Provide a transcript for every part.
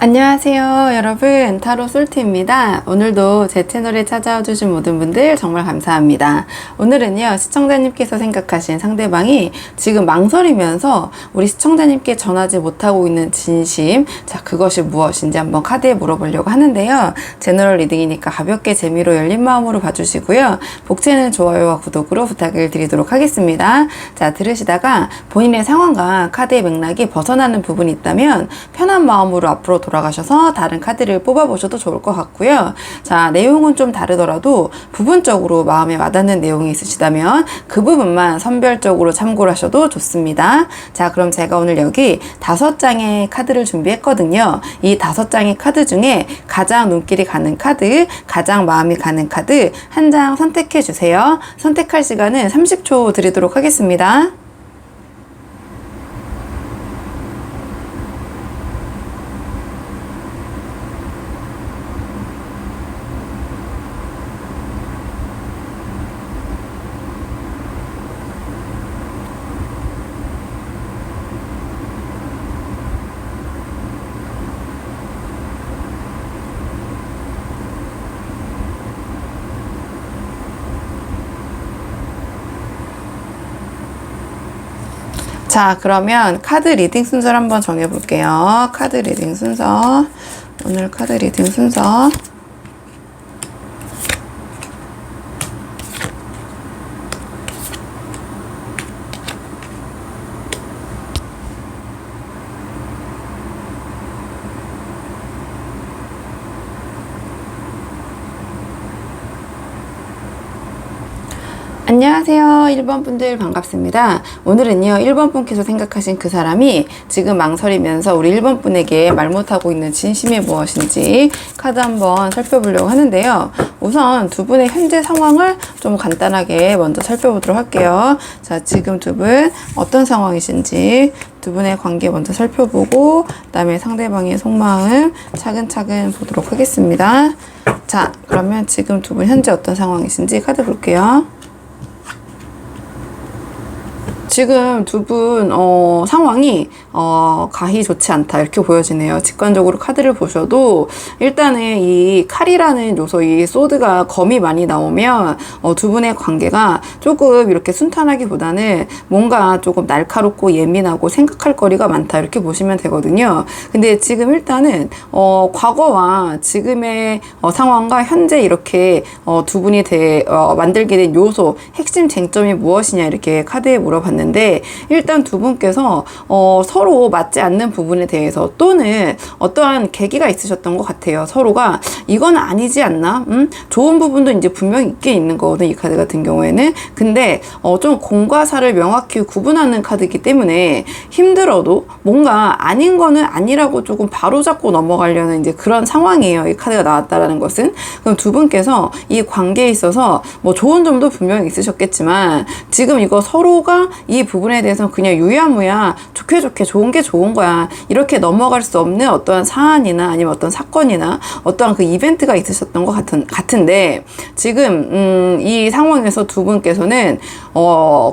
안녕하세요 여러분, 타로 솔트입니다. 오늘도 제 채널에 찾아와 주신 모든 분들 정말 감사합니다. 오늘은요, 시청자님께서 생각하신 상대방이 지금 망설이면서 우리 시청자님께 전하지 못하고 있는 진심, 자 그것이 무엇인지 한번 카드에 물어보려고 하는데요. 제너럴 리딩이니까 가볍게 재미로 열린 마음으로 봐주시고요. 복채는 좋아요와 구독으로 부탁을 드리도록 하겠습니다. 자, 들으시다가 본인의 상황과 카드의 맥락이 벗어나는 부분이 있다면 편한 마음으로 앞으로 돌아가셔서 다른 카드를 뽑아보셔도 좋을 것 같고요. 자, 내용은 좀 다르더라도 부분적으로 마음에 와닿는 내용이 있으시다면 그 부분만 선별적으로 참고를 하셔도 좋습니다. 자, 그럼 제가 오늘 여기 5장의 카드를 준비했거든요. 이 5장의 카드 중에 가장 눈길이 가는 카드, 가장 마음이 가는 카드 한 장 선택해 주세요. 선택할 시간은 30초 드리도록 하겠습니다. 자, 그러면 카드 리딩 순서를 한번 정해볼게요. 카드 리딩 순서. 오늘 카드 리딩 순서. 안녕하세요 1번 분들 반갑습니다. 오늘은요 1번 분께서 생각하신 그 사람이 지금 망설이면서 우리 1번 분에게 말 못하고 있는 진심이 무엇인지 카드 한번 살펴보려고 하는데요. 우선 두 분의 현재 상황을 좀 간단하게 먼저 살펴보도록 할게요. 자, 지금 두 분 어떤 상황이신지 두 분의 관계 먼저 살펴보고 그 다음에 상대방의 속마음 차근차근 보도록 하겠습니다. 자, 그러면 지금 두 분 현재 어떤 상황이신지 카드 볼게요. 지금 두 분 상황이 가히 좋지 않다 이렇게 보여지네요. 직관적으로 카드를 보셔도 일단은 이 칼이라는 요소, 이 소드가 검이 많이 나오면 두 분의 관계가 조금 이렇게 순탄하기보다는 뭔가 조금 날카롭고 예민하고 생각할 거리가 많다 이렇게 보시면 되거든요. 근데 지금 일단은 과거와 지금의 상황과 현재 이렇게 두 분이 만들게 된 요소, 핵심 쟁점이 무엇이냐 이렇게 카드에 물어봤는데 일단 두 분께서 서로 맞지 않는 부분에 대해서 또는 어떠한 계기가 있으셨던 것 같아요. 서로가 이건 아니지 않나? 좋은 부분도 이제 분명히 있게 있는 거거든, 이 카드 같은 경우에는. 근데 좀 공과 사를 명확히 구분하는 카드이기 때문에 힘들어도 뭔가 아닌 거는 아니라고 조금 바로잡고 넘어가려는 이제 그런 상황이에요. 이 카드가 나왔다라는 것은. 그럼 두 분께서 이 관계에 있어서 뭐 좋은 점도 분명히 있으셨겠지만 지금 이거 서로가 이 부분에 대해서는 그냥 유야무야 좋게 좋은 게 좋은 거야 이렇게 넘어갈 수 없는 어떠한 사안이나 아니면 어떤 사건이나 어떠한 그 이벤트가 있으셨던 것 같은데 지금 이 상황에서 두 분께서는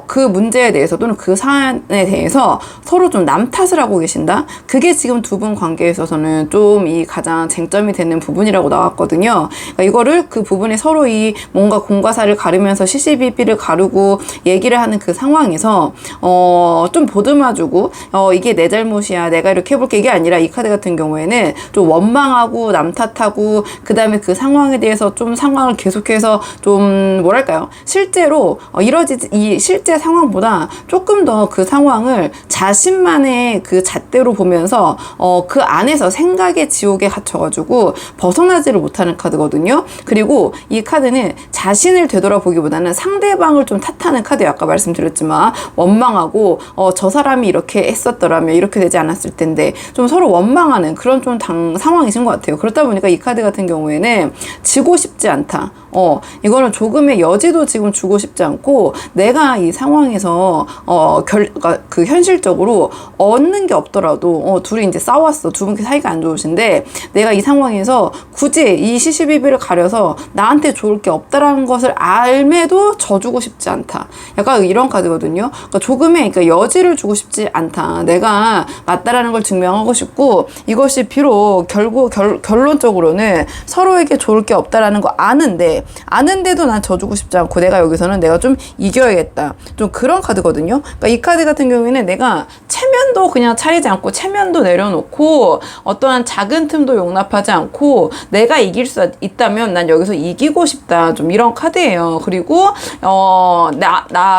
그 문제에 대해서 또는 그 사안에 대해서 서로 좀 남 탓을 하고 계신다. 그게 지금 두 분 관계에 있어서는 좀 이 가장 쟁점이 되는 부분이라고 나왔거든요. 그러니까 이거를 그 부분에 서로 이 뭔가 공과 사를 가르면서 시시비비를 가르고 얘기를 하는 그 상황에서 좀 보듬어주고 이게 내 잘못이야 내가 이렇게 해볼게 이게 아니라 이 카드 같은 경우에는 좀 원망하고 남 탓하고 그 다음에 그 상황에 대해서 좀 상황을 계속해서 좀 뭐랄까요, 실제로 이 실제 상황보다 조금 더 그 상황을 자신만의 그 잣대로 보면서 그 안에서 생각의 지옥에 갇혀가지고 벗어나지를 못하는 카드거든요. 그리고 이 카드는 자신을 되돌아보기보다는 상대방을 좀 탓하는 카드예요. 아까 말씀드렸지만 원망하고 저 사람이 이렇게 했었더라면 이렇게 되지 않았을 텐데 좀 서로 원망하는 그런 좀 상황이신 것 같아요. 그렇다 보니까 이 카드 같은 경우에는 지고 싶지 않다. 이거는 조금의 여지도 지금 주고 싶지 않고 내가 이 상황에서 그 현실적으로 얻는 게 없더라도 둘이 이제 싸웠어. 두 분께 사이가 안 좋으신데 내가 이 상황에서 굳이 이 시시비비를 가려서 나한테 좋을 게 없다라는 것을 알매도 져주고 싶지 않다. 약간 이런 카드거든요. 그러니까 조금의 여지를 주고 싶지 않다. 내가 내가 맞다라는 걸 증명하고 싶고, 이것이 비록 결론적으로는 서로에게 좋을 게 없다라는 거 아는데도 난 져주고 싶지 않고, 내가 여기서는 내가 좀 이겨야겠다, 좀 그런 카드거든요. 그러니까 이 카드 같은 경우에는 내가 체면도 그냥 차리지 않고, 체면도 내려놓고, 어떠한 작은 틈도 용납하지 않고, 내가 이길 수 있다면 난 여기서 이기고 싶다, 좀 이런 카드예요. 그리고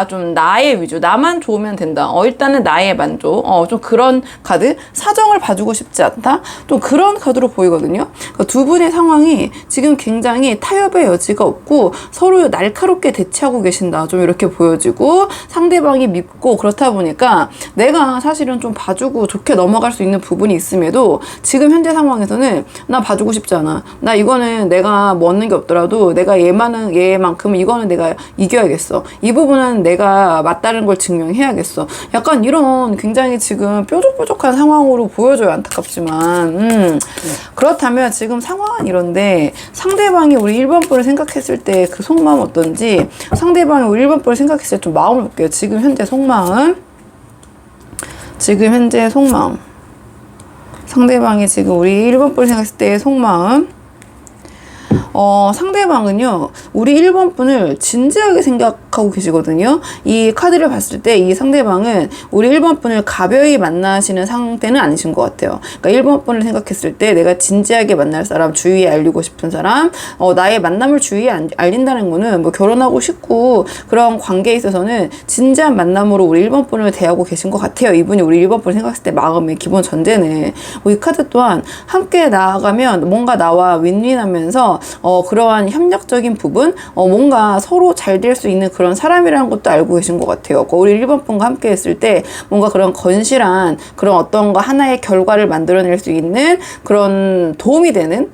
좀 나의 위주, 나만 좋으면 된다, 일단은 나의 만족, 좀 그런 카드, 사정을 봐주고 싶지 않다, 좀 그런 카드로 보이거든요. 그러니까 두 분의 상황이 지금 굉장히 타협의 여지가 없고 서로 날카롭게 대치하고 계신다, 좀 이렇게 보여지고, 상대방이 밉고 그렇다 보니까 내가 사실은 좀 봐주고 좋게 넘어갈 수 있는 부분이 있음에도 지금 현재 상황에서는 나 봐주고 싶지 않아, 나 이거는 내가 뭐 얻는 게 없더라도 내가 얘만큼 이거는 내가 이겨야겠어, 이 부분은 내가 맞다는 걸 증명해야겠어, 약간 이런 굉장히 지금 뾰족뾰족한 상황으로 보여져요, 안타깝지만. 그렇다면 지금 상황은 이런데, 상대방이 우리 1번 분을 생각했을 때 그 속마음 어떤지, 상대방이 우리 1번 분을 생각했을 때 좀 마음을 볼게요. 지금 현재 속마음, 상대방이 지금 우리 1번 분을 생각했을 때의 속마음, 상대방은요, 우리 1번 분을 진지하게 생각하고 계시거든요. 이 카드를 봤을 때 이 상대방은 우리 1번 분을 가벼이 만나시는 상태는 아니신 것 같아요. 그러니까 1번 분을 생각했을 때 내가 진지하게 만날 사람, 주위에 알리고 싶은 사람, 나의 만남을 주위에 알린다는 거는 뭐 결혼하고 싶고 그런 관계에 있어서는 진지한 만남으로 우리 1번 분을 대하고 계신 것 같아요. 이분이 우리 1번 분을 생각했을 때 마음의 기본 전제는. 이 카드 또한 함께 나아가면 뭔가 나와 윈윈하면서 그러한 협력적인 부분, 뭔가 서로 잘 될 수 있는 그런 사람이라는 것도 알고 계신 것 같아요. 우리 1번 분과 함께 했을 때 뭔가 그런 건실한 그런 어떤 거 하나의 결과를 만들어낼 수 있는 그런 도움이 되는,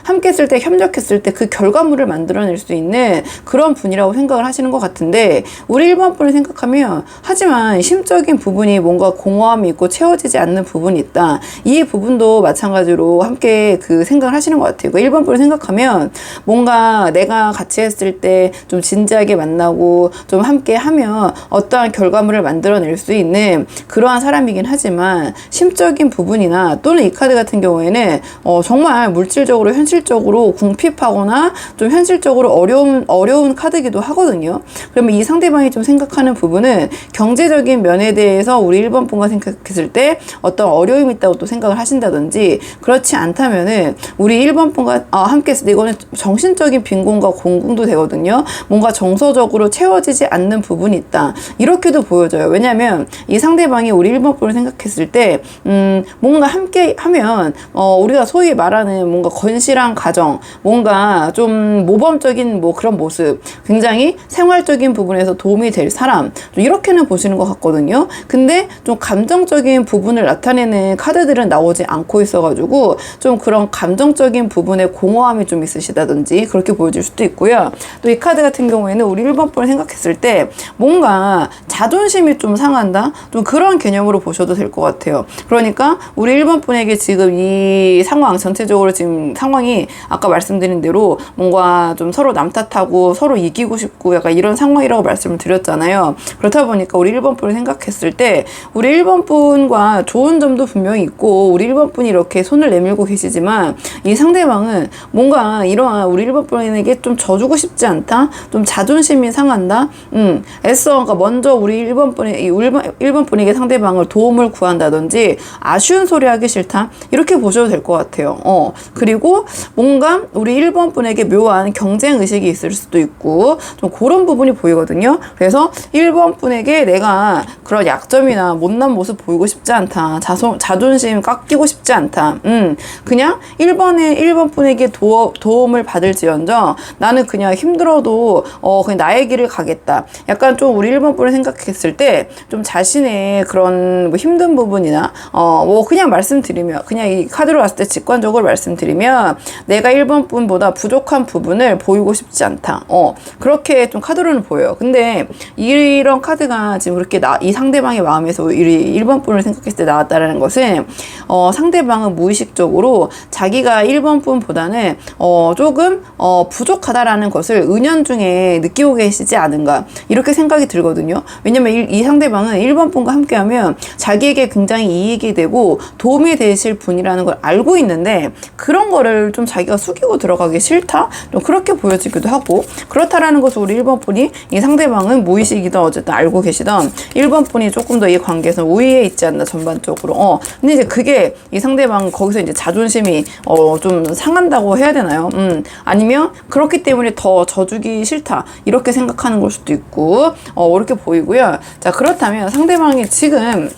함께 했을 때, 협력했을 때 그 결과물을 만들어낼 수 있는 그런 분이라고 생각을 하시는 것 같은데, 우리 1번 분을 생각하면, 하지만 심적인 부분이 뭔가 공허함이 있고 채워지지 않는 부분이 있다, 이 부분도 마찬가지로 함께 그 생각을 하시는 것 같아요. 1번 분을 생각하면 뭔가 내가 같이 했을 때 좀 진지하게 만나고 좀 함께 하면 어떠한 결과물을 만들어낼 수 있는 그러한 사람이긴 하지만, 심적인 부분이나 또는 이 카드 같은 경우에는 정말 물질적으로 현실적으로 궁핍하거나 좀 현실적으로 어려운 카드이기도 하거든요. 그러면 이 상대방이 좀 생각하는 부분은 경제적인 면에 대해서 우리 1번 분과 생각했을 때 어떤 어려움이 있다고 또 생각을 하신다든지, 그렇지 않다면은 우리 1번 분과 함께 했을 때 이거는 정신적인 빈곤과 공공도 되거든요. 뭔가 정서적으로 채워지지 않는 부분이 있다, 이렇게도 보여져요. 왜냐하면 이 상대방이 우리 1번 분을 생각했을 때 뭔가 함께 하면 우리가 소위 말하는 뭔가 건실한 가정, 뭔가 좀 모범적인 뭐 그런 모습, 굉장히 생활적인 부분에서 도움이 될 사람, 좀 이렇게는 보시는 것 같거든요. 근데 좀 감정적인 부분을 나타내는 카드들은 나오지 않고 있어가지고 좀 그런 감정적인 부분에 공허함이 좀 있으시다든지 그렇게 보여질 수도 있고요. 또 이 카드 같은 경우에는 우리 1번 분을 생각했을 때 뭔가 자존심이 좀 상한다, 좀 그런 개념으로 보셔도 될 것 같아요. 그러니까 우리 1번 분에게 지금 이 상황 전체적으로 지금 상황이 아까 말씀드린 대로 뭔가 좀 서로 남 탓하고 서로 이기고 싶고 약간 이런 상황이라고 말씀을 드렸잖아요. 그렇다 보니까 우리 1번 분을 생각했을 때 우리 1번 분과 좋은 점도 분명히 있고, 우리 1번 분이 이렇게 손을 내밀고 계시지만 이 상대방은 뭔가 이러한 우리 1번 분에게 좀 져주고 싶지 않다, 좀 자존심이 상한다, 그러니까 먼저 우리 1번 분에게 상대방을 도움을 구한다든지 아쉬운 소리 하기 싫다, 이렇게 보셔도 될 것 같아요. 그리고 뭔가 우리 1번 분에게 묘한 경쟁 의식이 있을 수도 있고 좀 그런 부분이 보이거든요. 그래서 1번 분에게 내가 그런 약점이나 못난 모습 보이고 싶지 않다, 자존심 깎이고 싶지 않다, 그냥 1번 분에게 도움을 받을지언정 나는 그냥 힘들어도 그냥 나의 길을 가겠다, 약간 좀 우리 1번 분을 생각했을 때 좀 자신의 그런 뭐 힘든 부분이나 뭐 그냥 말씀드리면, 그냥 이 카드로 왔을 때 직관적으로 말씀드리면 내가 1번 분보다 부족한 부분을 보이고 싶지 않다, 그렇게 좀 카드로는 보여요. 근데 이런 카드가 지금 그렇게 이 상대방의 마음에서 우리 1번 분을 생각했을 때 나왔다는 것은 상대방은 무의식적으로 자기가 1번 분보다는 조금 부족하다라는 것을 은연중에 느끼고 계시지 이어지지 않은가 이렇게 생각이 들거든요. 왜냐면 이 상대방은 1번 분과 함께하면 자기에게 굉장히 이익이 되고 도움이 되실 분이라는 걸 알고 있는데 그런 거를 좀 자기가 숙이고 들어가기 싫다? 좀 그렇게 보여지기도 하고 그렇다라는 것을 우리 1번 분이 이 상대방은 무의식이든 어쨌든 알고 계시던 1번 분이 조금 더 이 관계에서 우위에 있지 않나 전반적으로 근데 이제 그게 이 상대방 거기서 이제 자존심이 좀 상한다고 해야 되나요? 아니면 그렇기 때문에 더 져주기 싫다 이렇게 생각하는 걸 수도 있고 이렇게 보이고요. 자 그렇다면 상대방이 지금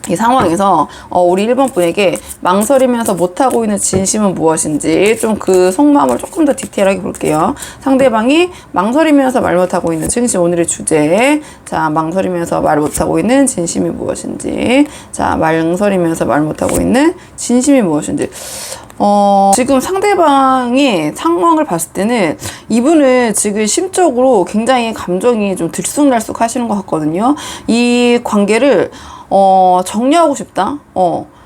이 상황에서 우리 1번 분에게 망설이면서 못하고 있는 진심은 무엇인지 좀 그 속마음을 조금 더 디테일하게 볼게요. 상대방이 망설이면서 말 못하고 있는 진심 오늘의 주제. 자, 망설이면서 말 못하고 있는 진심이 무엇인지. 자, 망설이면서 말 못하고 있는 진심이 무엇인지. 지금 상대방의 상황을 봤을 때는 이분은 지금 심적으로 굉장히 감정이 좀 들쑥날쑥 하시는 것 같거든요. 이 관계를 정리하고 싶다?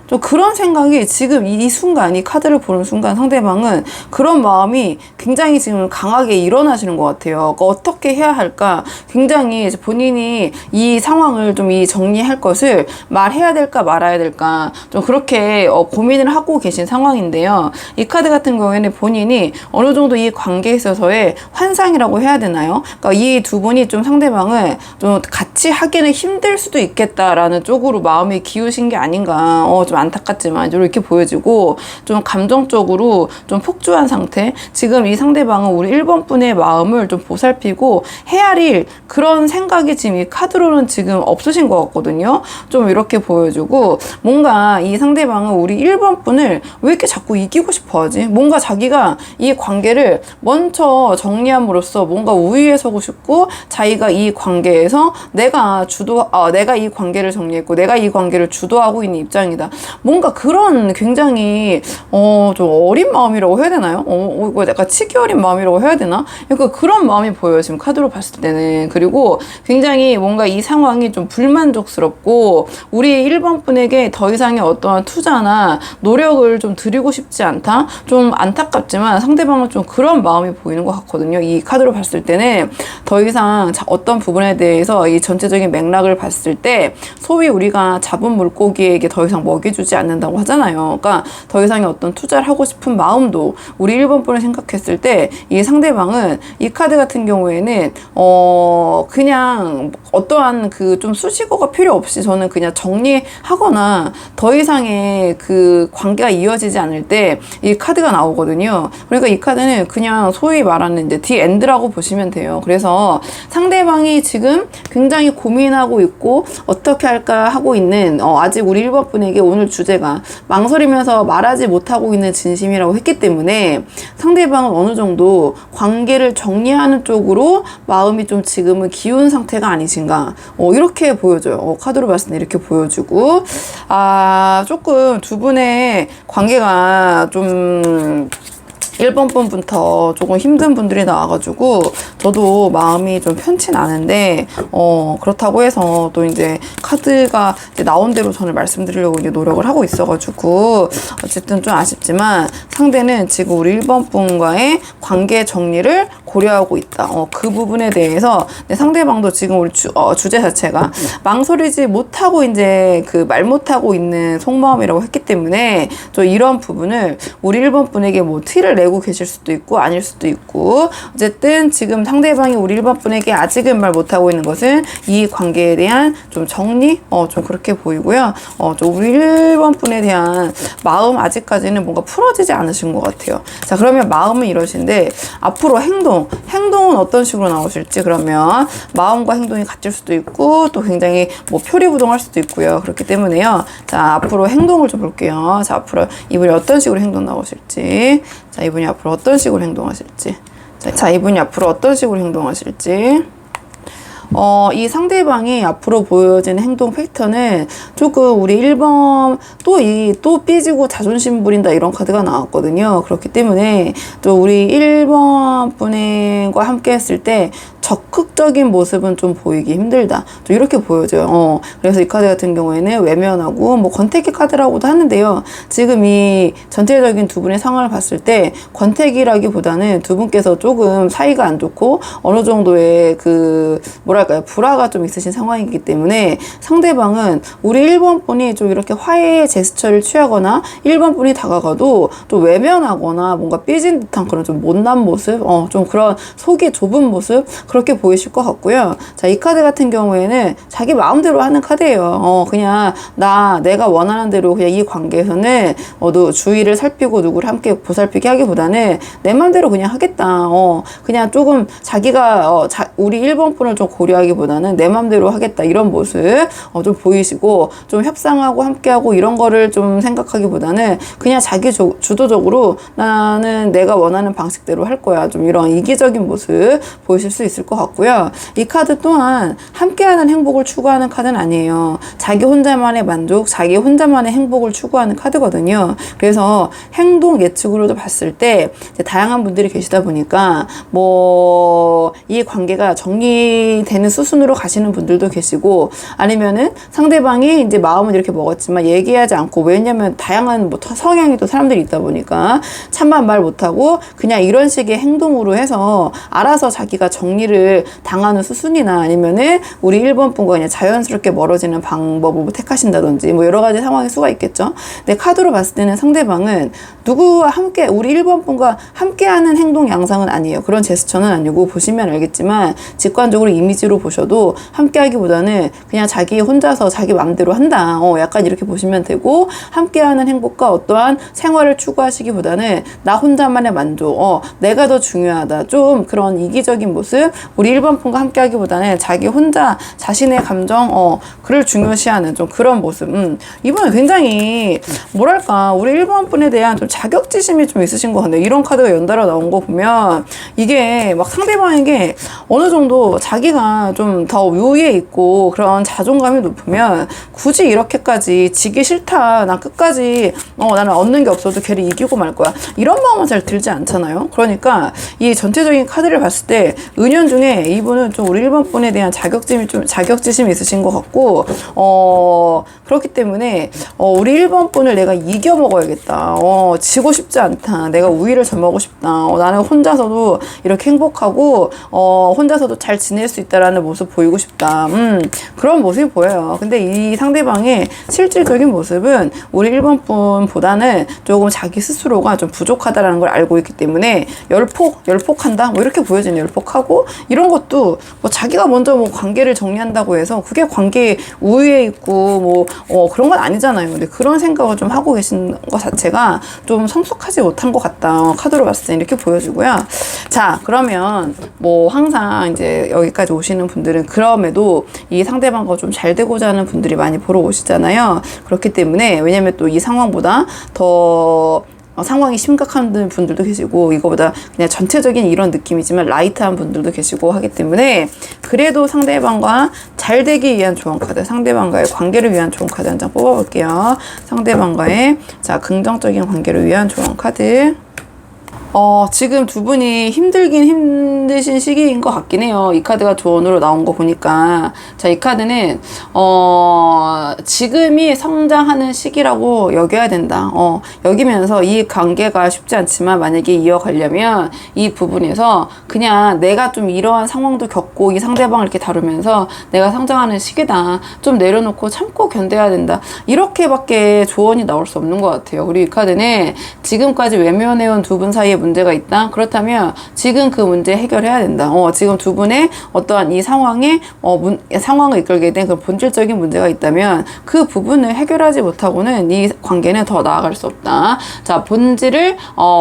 좀 그런 생각이 지금 이 순간, 이 카드를 보는 순간 상대방은 그런 마음이 굉장히 지금 강하게 일어나시는 것 같아요. 그러니까 어떻게 해야 할까? 굉장히 본인이 이 상황을 좀 정리할 것을 말해야 될까 말아야 될까 좀 그렇게 고민을 하고 계신 상황인데요. 이 카드 같은 경우에는 본인이 어느 정도 이 관계에 있어서의 환상이라고 해야 되나요? 그러니까 이 두 분이 좀 상대방을 좀 같이 하기는 힘들 수도 있겠다라는 쪽으로 마음이 기우신 게 아닌가. 좀 안타깝지만 이렇게 보여지고 좀 감정적으로 좀 폭주한 상태. 지금 이 상대방은 우리 1번 분의 마음을 좀 보살피고 헤아릴 그런 생각이 지금 이 카드로는 지금 없으신 것 같거든요. 좀 이렇게 보여주고 뭔가 이 상대방은 우리 1번 분을 왜 이렇게 자꾸 이기고 싶어 하지? 뭔가 자기가 이 관계를 먼저 정리함으로써 뭔가 우위에 서고 싶고 자기가 이 관계에서 내가 이 관계를 정리했고 내가 이 관계를 주도하고 있는 입장이다. 뭔가 그런 굉장히 좀 어린 마음이라고 해야 되나요? 이거 약간 치기 어린 마음이라고 해야 되나? 약간 그런 마음이 보여요. 지금 카드로 봤을 때는. 그리고 굉장히 뭔가 이 상황이 좀 불만족스럽고 우리 1번 분에게 더 이상의 어떠한 투자나 노력을 좀 드리고 싶지 않다? 좀 안타깝지만 상대방은 좀 그런 마음이 보이는 것 같거든요. 이 카드로 봤을 때는 더 이상 어떤 부분에 대해서 이 전체적인 맥락을 봤을 때 소위 우리가 잡은 물고기에게 더 이상 먹여주지 않는다고 하잖아요. 그러니까 더 이상의 어떤 투자를 하고 싶은 마음도 우리 1번 분을 생각했을 때 이 상대방은 이 카드 같은 경우에는 그냥 어떠한 그 좀 수식어가 필요 없이 저는 그냥 정리하거나 더 이상의 그 관계가 이어지지 않을 때 이 카드가 나오거든요. 그러니까 이 카드는 그냥 소위 말하는 이제 디 엔드라고 보시면 돼요. 그래서 상대방이 지금 굉장히 고민하고 있고 어떻게 할까 하고 있는 아직 우리 1번 분에게 오늘 주제가 망설이면서 말하지 못하고 있는 진심이라고 했기 때문에 상대방은 어느 정도 관계를 정리하는 쪽으로 마음이 좀 지금은 기운 상태가 아니신가 이렇게 보여져요. 카드로 봤을 때 이렇게 보여주고 조금 두 분의 관계가 좀 1번 분부터 조금 힘든 분들이 나와가지고 저도 마음이 좀 편치 않은데 그렇다고 해서 또 이제 카드가 이제 나온 대로 저는 말씀드리려고 이제 노력을 하고 있어가지고 어쨌든 좀 아쉽지만 상대는 지금 우리 1번 분과의 관계 정리를 고려하고 있다. 그 부분에 대해서 상대방도 지금 우리 주제 자체가 망설이지 못하고 이제 그 말 못하고 있는 속마음이라고 했기 때문에 저 이런 부분을 우리 1번 분에게 뭐 티를 내고 계실 수도 있고 아닐 수도 있고 어쨌든 지금 상대방이 우리 1번 분에게 아직은 말 못하고 있는 것은 이 관계에 대한 좀 정리 좀 그렇게 보이고요. 좀 우리 1번 분에 대한 마음 아직까지는 뭔가 풀어지지 않으신 것 같아요. 자 그러면 마음은 이러신데 앞으로 행동은 어떤 식으로 나오실지 그러면 마음과 행동이 같을 수도 있고 또 굉장히 뭐 표리부동할 수도 있고요. 그렇기 때문에요. 자 앞으로 행동을 좀 볼게요. 자 앞으로 이분이 어떤 식으로 행동 나오실지 자 이분이 앞으로 어떤 식으로 행동하실지 자 이분이 앞으로 어떤 식으로 행동하실지 이 상대방이 앞으로 보여지는 행동 패턴은 조금 우리 1번 또 삐지고 자존심 부린다 이런 카드가 나왔거든요. 그렇기 때문에 또 우리 1번 분과 함께 했을 때 적극적인 모습은 좀 보이기 힘들다. 좀 이렇게 보여져요. 그래서 이 카드 같은 경우에는 외면하고 뭐 권태기 카드라고도 하는데요. 지금 이 전체적인 두 분의 상황을 봤을 때 권태기라기보다는 두 분께서 조금 사이가 안 좋고 어느 정도의 그 뭐랄까요, 불화가 좀 있으신 상황이기 때문에 상대방은 우리 1번 분이 좀 이렇게 화해의 제스처를 취하거나 1번 분이 다가가도 좀 외면하거나 뭔가 삐진 듯한 그런 좀 못난 모습, 좀 그런 속이 좁은 모습, 그렇게 보이실 것 같고요. 자, 이 카드 같은 경우에는 자기 마음대로 하는 카드예요. 그냥 내가 원하는 대로 그냥 이 관계에서는 주의를 살피고 누구를 함께 보살피게 하기보다는 내 마음대로 그냥 하겠다. 그냥 조금 자기가 우리 1번 분을 좀 고려하기보다는 내 마음대로 하겠다. 이런 모습 좀 보이시고, 좀 협상하고 함께하고 이런 거를 좀 생각하기보다는 그냥 자기 주도적으로 나는 내가 원하는 방식대로 할 거야. 좀 이런 이기적인 모습 보이실 수 있을 것 같고요. 이 카드 또한 함께하는 행복을 추구하는 카드는 아니에요. 자기 혼자만의 만족, 자기 혼자만의 행복을 추구하는 카드거든요. 그래서 행동 예측으로도 봤을 때 다양한 분들이 계시다 보니까 이 관계가 정리되는 수순으로 가시는 분들도 계시고, 아니면은 상대방이 이제 마음은 이렇게 먹었지만 얘기하지 않고, 왜냐면 다양한 성향이 또 사람들이 있다 보니까 참만 말 못하고 그냥 이런 식의 행동으로 해서 알아서 자기가 정리를 당하는 수순이나, 아니면은 우리 1번 분과 그냥 자연스럽게 멀어지는 방법을 택하신다든지 여러 가지 상황일 수가 있겠죠. 근데 카드로 봤을 때는 상대방은 누구와 함께, 우리 1번 분과 함께하는 행동 양상은 아니에요. 그런 제스처는 아니고, 보시면 알겠지만 직관적으로 이미지로 보셔도 함께하기보다는 그냥 자기 혼자서 자기 마음대로 한다. 약간 이렇게 보시면 되고, 함께하는 행복과 어떠한 생활을 추구하시기보다는 나 혼자만의 만족, 내가 더 중요하다. 좀 그런 이기적인 모습, 우리 1번 분과 함께하기보다는 자기 혼자 자신의 감정, 그를 중요시하는 좀 그런 모습. 이번에 굉장히 뭐랄까, 우리 1번 분에 대한 좀 자격지심이 좀 있으신 것 같네요. 이런 카드가 연달아 나온 거 보면 이게 막 상대방에게 어느 정도 자기가 좀 더 위에 있고 그런 자존감이 높으면 굳이 이렇게까지 지기 싫다, 난 끝까지 나는 얻는 게 없어도 걔를 이기고 말 거야, 이런 마음은 잘 들지 않잖아요. 그러니까 이 전체적인 카드를 봤을 때 은연중에 이분은 좀 우리 1번 분에 대한 자격지심이 있으신 것 같고, 그렇기 때문에 우리 1번 분을 내가 이겨 먹어야겠다. 지고 싶지 않다. 내가 우위를 점하고 싶다. 나는 혼자서도 이렇게 행복하고 혼자서도 잘 지낼 수 있다라는 모습 보이고 싶다. 그런 모습이 보여요. 근데 이 상대방의 실질적인 모습은 우리 1번 분보다는 조금 자기 스스로가 좀 부족하다라는 걸 알고 있기 때문에 열폭한다? 이렇게 보여지는, 열폭하고 이런 것도 자기가 먼저 관계를 정리한다고 해서 그게 관계 우위에 있고 그런 건 아니잖아요. 근데 그런 생각을 좀 하고 계신 것 자체가 좀 성숙하지 못한 것 같다. 카드로 봤을 때 이렇게 보여지고요. 자, 그러면 항상 이제 여기까지 오시는 분들은 그럼에도 이 상대방과 좀 잘 되고자 하는 분들이 많이 보러 오시잖아요. 그렇기 때문에, 왜냐면 또 이 상황보다 더 상황이 심각한 분들도 계시고, 이거보다 그냥 전체적인 이런 느낌이지만 라이트한 분들도 계시고 하기 때문에, 그래도 상대방과 잘 되기 위한 좋은 카드, 상대방과의 관계를 위한 좋은 카드 한 장 뽑아볼게요. 상대방과의 긍정적인 관계를 위한 좋은 카드. 지금 두 분이 힘드신 시기인 것 같긴 해요. 이 카드가 조언으로 나온 거 보니까. 자, 이 카드는, 지금이 성장하는 시기라고 여겨야 된다. 여기면서 이 관계가 쉽지 않지만 만약에 이어가려면 이 부분에서 그냥 내가 좀 이러한 상황도 겪고 이 상대방을 이렇게 다루면서 내가 성장하는 시기다. 좀 내려놓고 참고 견뎌야 된다. 이렇게밖에 조언이 나올 수 없는 것 같아요. 그리고 이 카드는 지금까지 외면해온 두 분 사이에 문제가 있다. 그렇다면 지금 그 문제 해결해야 된다. 지금 두 분의 어떠한 이 상황에 상황을 이끌게 된 그 본질적인 문제가 있다면 그 부분을 해결하지 못하고는 이 관계는 더 나아갈 수 없다. 자, 본질을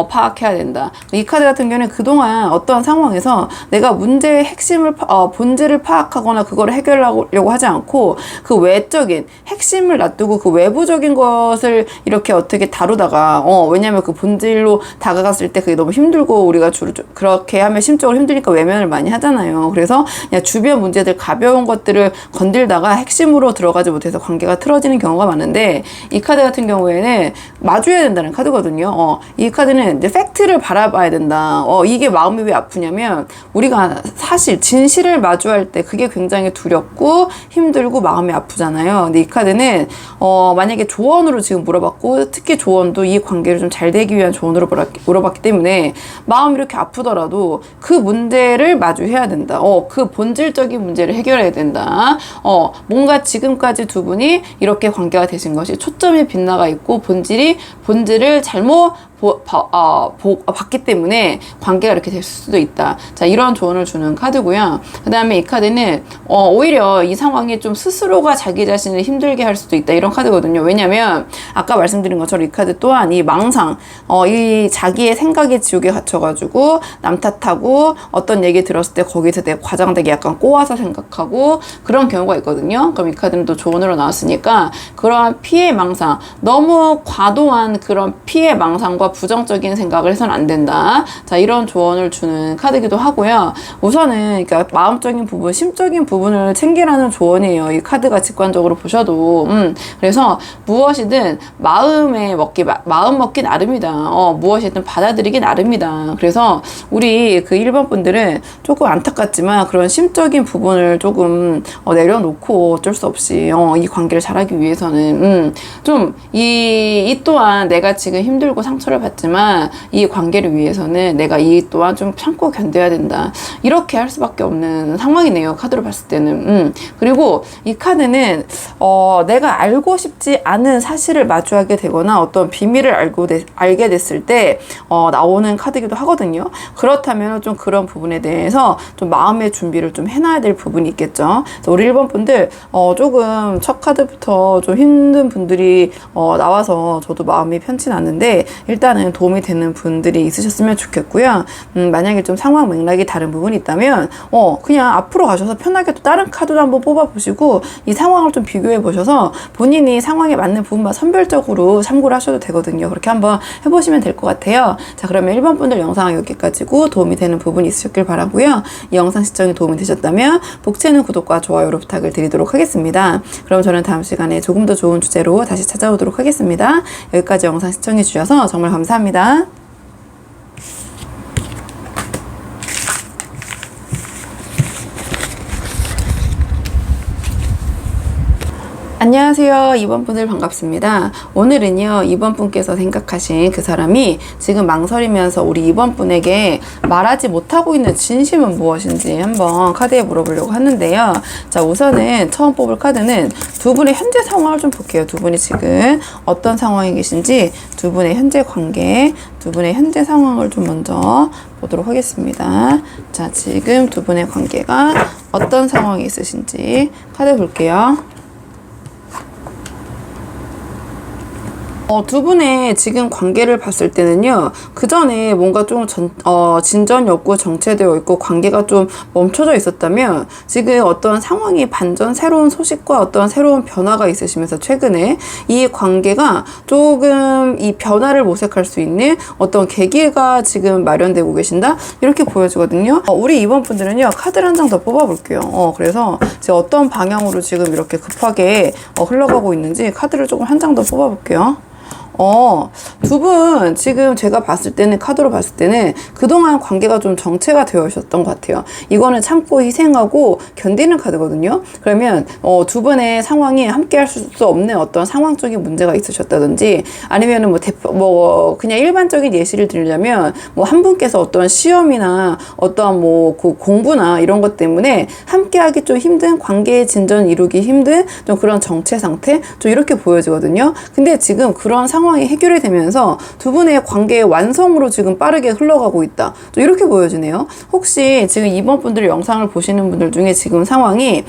파악해야 된다. 이 카드 같은 경우는 그동안 어떠한 상황에서 내가 문제의 핵심을 본질을 파악하거나 그거를 해결하려고 하지 않고 그 외적인 핵심을 놔두고 그 외부적인 것을 이렇게 어떻게 다루다가 왜냐면 그 본질로 다가갔을 때 그게 갑자기 너무 힘들고 우리가 주로 그렇게 하면 심적으로 힘드니까 외면을 많이 하잖아요. 그래서 그냥 주변 문제들 가벼운 것들을 건들다가 핵심으로 들어가지 못해서 관계가 틀어지는 경우가 많은데 이 카드 같은 경우에는 마주해야 된다는 카드거든요. 이 카드는 이제 팩트를 바라봐야 된다. 이게 마음이 왜 아프냐면 우리가 사실 진실을 마주할 때 그게 굉장히 두렵고 힘들고 마음이 아프잖아요. 근데 이 카드는 만약에 조언으로 지금 물어봤고 특히 조언도 이 관계를 좀 잘 되기 위한 조언으로 물어봤기 때문에 마음이 이렇게 아프더라도 그 문제를 마주해야 된다. 그 본질적인 문제를 해결해야 된다. 뭔가 지금까지 두 분이 이렇게 관계가 되신 것이 초점이 빗나가 있고 본질을 잘못 봤기 때문에 관계가 이렇게 될 수도 있다. 자, 이런 조언을 주는 카드고요. 그 다음에 이 카드는 오히려 이 상황이 좀 스스로가 자기 자신을 힘들게 할 수도 있다. 이런 카드거든요. 왜냐면 아까 말씀드린 것처럼 이 카드 또한 이 망상, 이 자기의 생각의 지옥에 갇혀가지고 남 탓하고 어떤 얘기 들었을 때 거기서 내가 과장되게 약간 꼬아서 생각하고 그런 경우가 있거든요. 그럼 이 카드는 또 조언으로 나왔으니까 그러한 피해 망상, 너무 과도한 그런 피해 망상과 부정적인 생각을 해서는 안 된다. 자, 이런 조언을 주는 카드기도 하고요. 우선은 그러니까 마음적인 부분, 심적인 부분을 챙기라는 조언이에요. 이 카드가 직관적으로 보셔도. 그래서 무엇이든 마음 먹기 나름이다. 무엇이든 받아들이기 나름이다. 그래서 우리 그 1번 분들은 조금 안타깝지만 그런 심적인 부분을 조금 내려놓고 어쩔 수 없이 이 관계를 잘하기 위해서는 좀 이 또한 내가 지금 힘들고 상처를 받지만 이 관계를 위해서는 내가 이 또한 좀 참고 견뎌야 된다. 이렇게 할 수밖에 없는 상황이네요. 카드로 봤을 때는. 그리고 이 카드는 내가 알고 싶지 않은 사실을 마주하게 되거나 어떤 비밀을 알게 됐을 때 나오는 카드이기도 하거든요. 그렇다면 좀 그런 부분에 대해서 좀 마음의 준비를 좀 해놔야 될 부분이 있겠죠. 그래서 우리 1번 분들 조금 첫 카드부터 좀 힘든 분들이 나와서 저도 마음이 편치 않는데 일단은 도움이 되는 분들이 있으셨으면 좋겠고요. 만약에 좀 상황 맥락이 다른 부분이 있다면 그냥 앞으로 가셔서 편하게 또 다른 카드도 한번 뽑아보시고 이 상황을 좀 비교해 보셔서 본인이 상황에 맞는 부분만 선별적으로 참고를 하셔도 되거든요. 그렇게 한번 해보시면 될 것 같아요. 자, 그러면 1번 분들 영상 여기까지고 도움이 되는 부분이 있으셨길 바라고요. 이 영상 시청이 도움이 되셨다면 복채는 구독과 좋아요로 부탁을 드리도록 하겠습니다. 그럼 저는 다음 시간에 조금 더 좋은 주제로 다시 찾아오도록 하겠습니다. 여기까지 영상 시청해 주셔서 정말 감사합니다. 안녕하세요. 2번 분들 반갑습니다. 오늘은요, 2번 분께서 생각하신 그 사람이 지금 망설이면서 우리 2번 분에게 말하지 못하고 있는 진심은 무엇인지 한번 카드에 물어보려고 하는데요. 자, 우선은 처음 뽑을 카드는 두 분의 현재 상황을 좀 볼게요. 두 분이 지금 어떤 상황에 계신지, 두 분의 현재 관계, 두 분의 현재 상황을 좀 먼저 보도록 하겠습니다. 자, 지금 두 분의 관계가 어떤 상황이 있으신지 카드 볼게요. 두 분의 지금 관계를 봤을 때는요, 그 전에 뭔가 좀 진전이 없고 정체되어 있고 관계가 좀 멈춰져 있었다면 지금 어떤 상황이 반전, 새로운 소식과 어떤 새로운 변화가 있으시면서 최근에 이 관계가 조금 이 변화를 모색할 수 있는 어떤 계기가 지금 마련되고 계신다? 이렇게 보여지거든요. 우리 2번 분들은요, 카드를 한 장 더 뽑아볼게요. 그래서 제가 어떤 방향으로 지금 이렇게 급하게 흘러가고 있는지 카드를 조금 한 장 더 뽑아볼게요. 두 분 지금 제가 봤을 때는 카드로 봤을 때는 그동안 관계가 좀 정체가 되어 있었던 것 같아요. 이거는 참고 희생하고 견디는 카드거든요. 그러면 두 분의 상황이 함께 할 수 없는 어떤 상황적인 문제가 있으셨다든지 아니면은 그냥 일반적인 예시를 들자면 한 분께서 어떤 시험이나 어떤 그 공부나 이런 것 때문에 함께하기 좀 힘든 관계의 진전 이루기 힘든 좀 그런 정체 상태 좀 이렇게 보여지거든요. 근데 지금 그런 상황이 해결이 되면서 두 분의 관계의 완성으로 지금 빠르게 흘러가고 있다. 또 이렇게 보여지네요. 혹시 지금 이번 분들 영상을 보시는 분들 중에 지금 상황이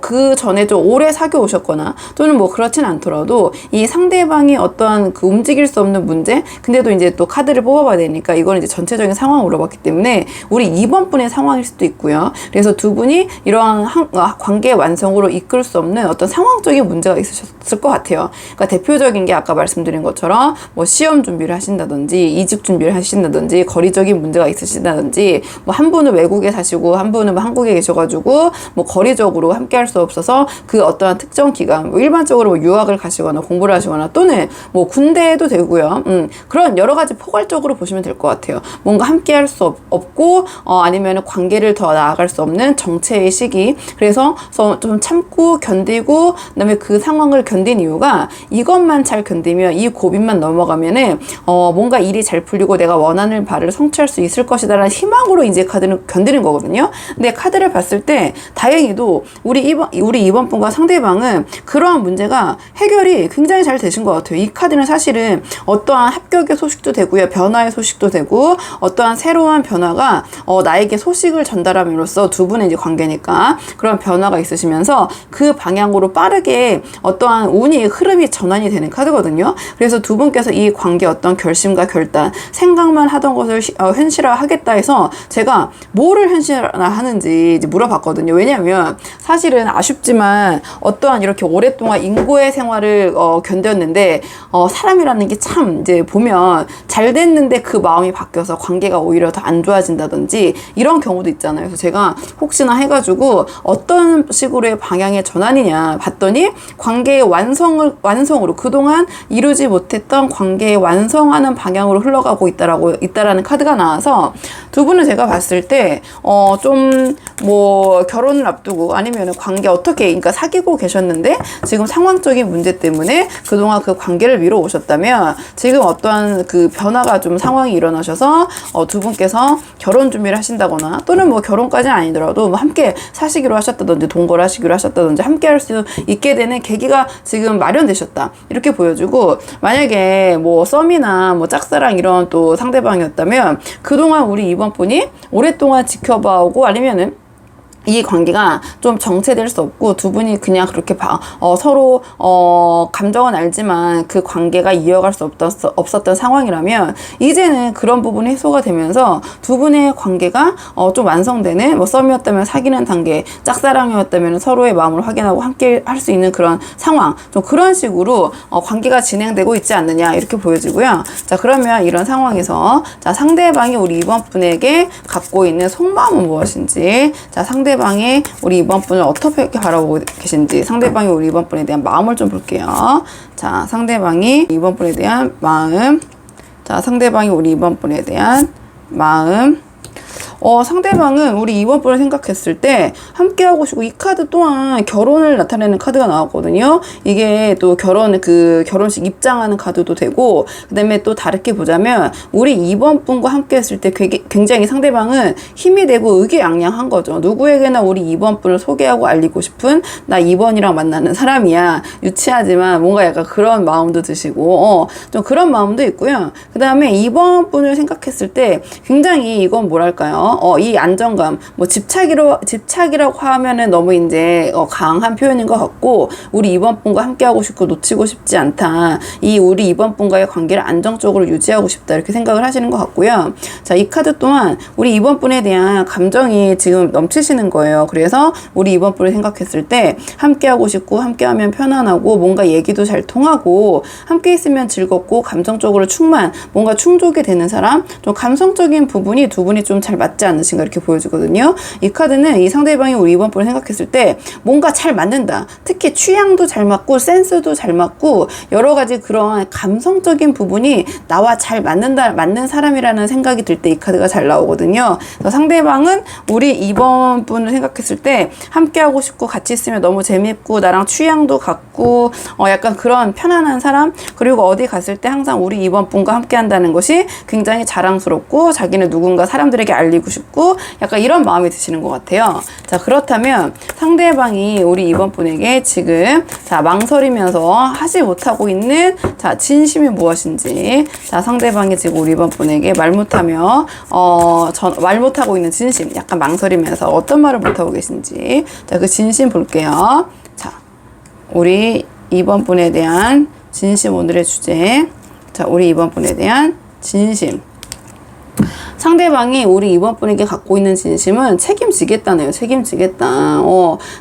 그 전에 좀 오래 사귀어 오셨거나 또는 뭐 그렇진 않더라도 이 상대방이 어떠한 그 움직일 수 없는 문제, 근데도 이제 또 카드를 뽑아봐야 되니까 이거는 이제 전체적인 상황을 물어봤기 때문에 우리 2번 분의 상황일 수도 있고요. 그래서 두 분이 이러한 관계의 완성으로 이끌 수 없는 어떤 상황적인 문제가 있으셨을 것 같아요. 그러니까 대표적인 게 아까 말씀드린 것처럼 뭐 시험 준비를 하신다든지 이직 준비를 하신다든지 거리적인 문제가 있으시다든지 뭐 한 분은 외국에 사시고 한 분은 뭐 한국에 계셔가지고 뭐 거리적으로 함께 할 수 없어서 그 어떠한 특정 기간 뭐 일반적으로 뭐 유학을 가시거나 공부를 하시거나 또는 뭐 군대도 되고요. 그런 여러 가지 포괄적으로 보시면 될 것 같아요. 뭔가 함께 할 수 없고 아니면 관계를 더 나아갈 수 없는 정체의 시기. 그래서 좀 참고 견디고 그다음에 그 상황을 견딘 이유가 이것만 잘 견디면 이 고비만 넘어가면은 뭔가 일이 잘 풀리고 내가 원하는 바를 성취할 수 있을 것이다라는 희망으로 이제 카드는 견디는 거거든요. 근데 카드를 봤을 때 다행히도 우리 2번 분과 상대방은 그러한 문제가 해결이 굉장히 잘 되신 것 같아요. 이 카드는 사실은 어떠한 합격의 소식도 되고요. 변화의 소식도 되고 어떠한 새로운 변화가 나에게 소식을 전달함으로써 두 분의 이제 관계니까 그런 변화가 있으시면서 그 방향으로 빠르게 어떠한 운이 흐름이 전환이 되는 카드거든요. 그래서 두 분께서 이 관계 어떤 결심과 결단 생각만 하던 것을 현실화하겠다 해서 제가 뭐를 현실화하는지 이제 물어봤거든요. 왜냐하면 사실은 아쉽지만 어떠한 이렇게 오랫동안 인고의 생활을 견뎠는데 사람이라는 게 참 이제 보면 잘 됐는데 그 마음이 바뀌어서 관계가 오히려 더 안 좋아진다든지 이런 경우도 있잖아요. 그래서 제가 혹시나 해가지고 어떤 식으로의 방향의 전환이냐 봤더니 관계의 완성으로 그동안 이루지 못했던 관계의 완성하는 방향으로 흘러가고 있다라는 카드가 나와서 두 분은 제가 봤을 때 좀 뭐 결혼을 앞두고 아니면 관계 어떻게 그러니까 사귀고 계셨는데 지금 상황적인 문제 때문에 그동안 그 관계를 미뤄 오셨다면 지금 어떠한 그 변화가 좀 상황이 일어나셔서 두 분께서 결혼 준비를 하신다거나 또는 뭐 결혼까지는 아니더라도 뭐 함께 사시기로 하셨다든지 동거를 하시기로 하셨다든지 함께 할 수 있게 되는 계기가 지금 마련되셨다 이렇게 보여주고 만약에 뭐 썸이나 뭐 짝사랑 이런 또 상대방이었다면 그동안 우리 이번 분이 오랫동안 지켜봐오고 아니면은 이 관계가 좀 정체될 수 없고 두 분이 그냥 그렇게 서로 감정은 알지만 그 관계가 이어갈 수 없었던 상황이라면 이제는 그런 부분이 해소가 되면서 두 분의 관계가 좀 완성되는 뭐 썸이었다면 사귀는 단계, 짝사랑이었다면 서로의 마음을 확인하고 함께 할 수 있는 그런 상황 좀 그런 식으로 관계가 진행되고 있지 않느냐 이렇게 보여지고요. 자 그러면 이런 상황에서 자 상대방이 우리 이번 분에게 갖고 있는 속마음은 무엇인지 자 상대방이 우리 이번 분을 어떻게 바라보고 계신지 상대방이 우리 이번 분에 대한 마음을 좀 볼게요. 자 상대방이 이번 분에 대한 마음 자 상대방이 우리 이번 분에 대한 마음 상대방은 우리 이번 분을 생각했을 때 함께하고 싶고 이 카드 또한 결혼을 나타내는 카드가 나왔거든요. 이게 또 결혼식 입장하는 카드도 되고 그 다음에 또 다르게 보자면 우리 이번 분과 함께 했을 때 굉장히 상대방은 힘이 되고 의기양양한 거죠. 누구에게나 우리 이번 분을 소개하고 알리고 싶은 나 이번이랑 만나는 사람이야. 유치하지만 뭔가 약간 그런 마음도 드시고 좀 그런 마음도 있고요. 그 다음에 이번 분을 생각했을 때 굉장히 이건 뭐랄까요? 이 안정감, 뭐 집착이라고 하면은 너무 이제 강한 표현인 것 같고 우리 이번 분과 함께하고 싶고 놓치고 싶지 않다. 우리 이번 분과의 관계를 안정적으로 유지하고 싶다 이렇게 생각을 하시는 것 같고요. 자, 이 카드 또한 우리 이번 분에 대한 감정이 지금 넘치시는 거예요. 그래서 우리 이번 분을 생각했을 때 함께하고 싶고 함께하면 편안하고 뭔가 얘기도 잘 통하고 함께 있으면 즐겁고 감정적으로 뭔가 충족이 되는 사람, 좀 감성적인 부분이 두 분이 좀 잘 맞지 않으신가 이렇게 보여지거든요. 이 카드는 이 상대방이 우리 이번 분을 생각했을 때 뭔가 잘 맞는다. 특히 취향도 잘 맞고 센스도 잘 맞고 여러 가지 그런 감성적인 부분이 나와 잘 맞는 사람이라는 생각이 들 때 이 카드가 잘 나오거든요. 그래서 상대방은 우리 이번 분을 생각했을 때 함께하고 싶고 같이 있으면 너무 재밌고 나랑 취향도 같고 약간 그런 편안한 사람 그리고 어디 갔을 때 항상 우리 이번 분과 함께 한다는 것이 굉장히 자랑스럽고 자기는 누군가 사람들에게 알리고 싶고 약간 이런 마음이 드시는 것 같아요. 자 그렇다면 상대방이 우리 이번 분에게 지금 자 망설이면서 하지 못하고 있는 자 진심이 무엇인지 자 상대방이 지금 우리 이번 분에게 말 못하고 있는 진심 약간 망설이면서 어떤 말을 못하고 계신지 자 그 진심 볼게요. 자 우리 이번 분에 대한 진심 오늘의 주제 자 우리 이번 분에 대한 진심 상대방이 우리 이번 분에게 갖고 있는 진심은 책임지겠다네요. 책임지겠다.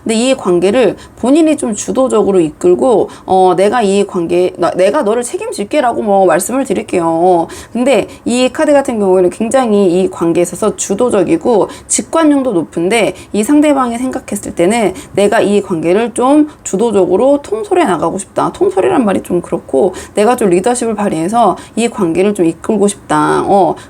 근데 이 관계를 본인이 좀 주도적으로 이끌고, 내가 이 관계, 내가 너를 책임질게라고 뭐 말씀을 드릴게요. 근데 이 카드 같은 경우에는 굉장히 이 관계에 있어서 주도적이고 직관력도 높은데, 이 상대방이 생각했을 때는 내가 이 관계를 좀 주도적으로 통솔해 나가고 싶다. 통솔이란 말이 좀 그렇고, 내가 좀 리더십을 발휘해서 이 관계를 좀 이끌고 싶다.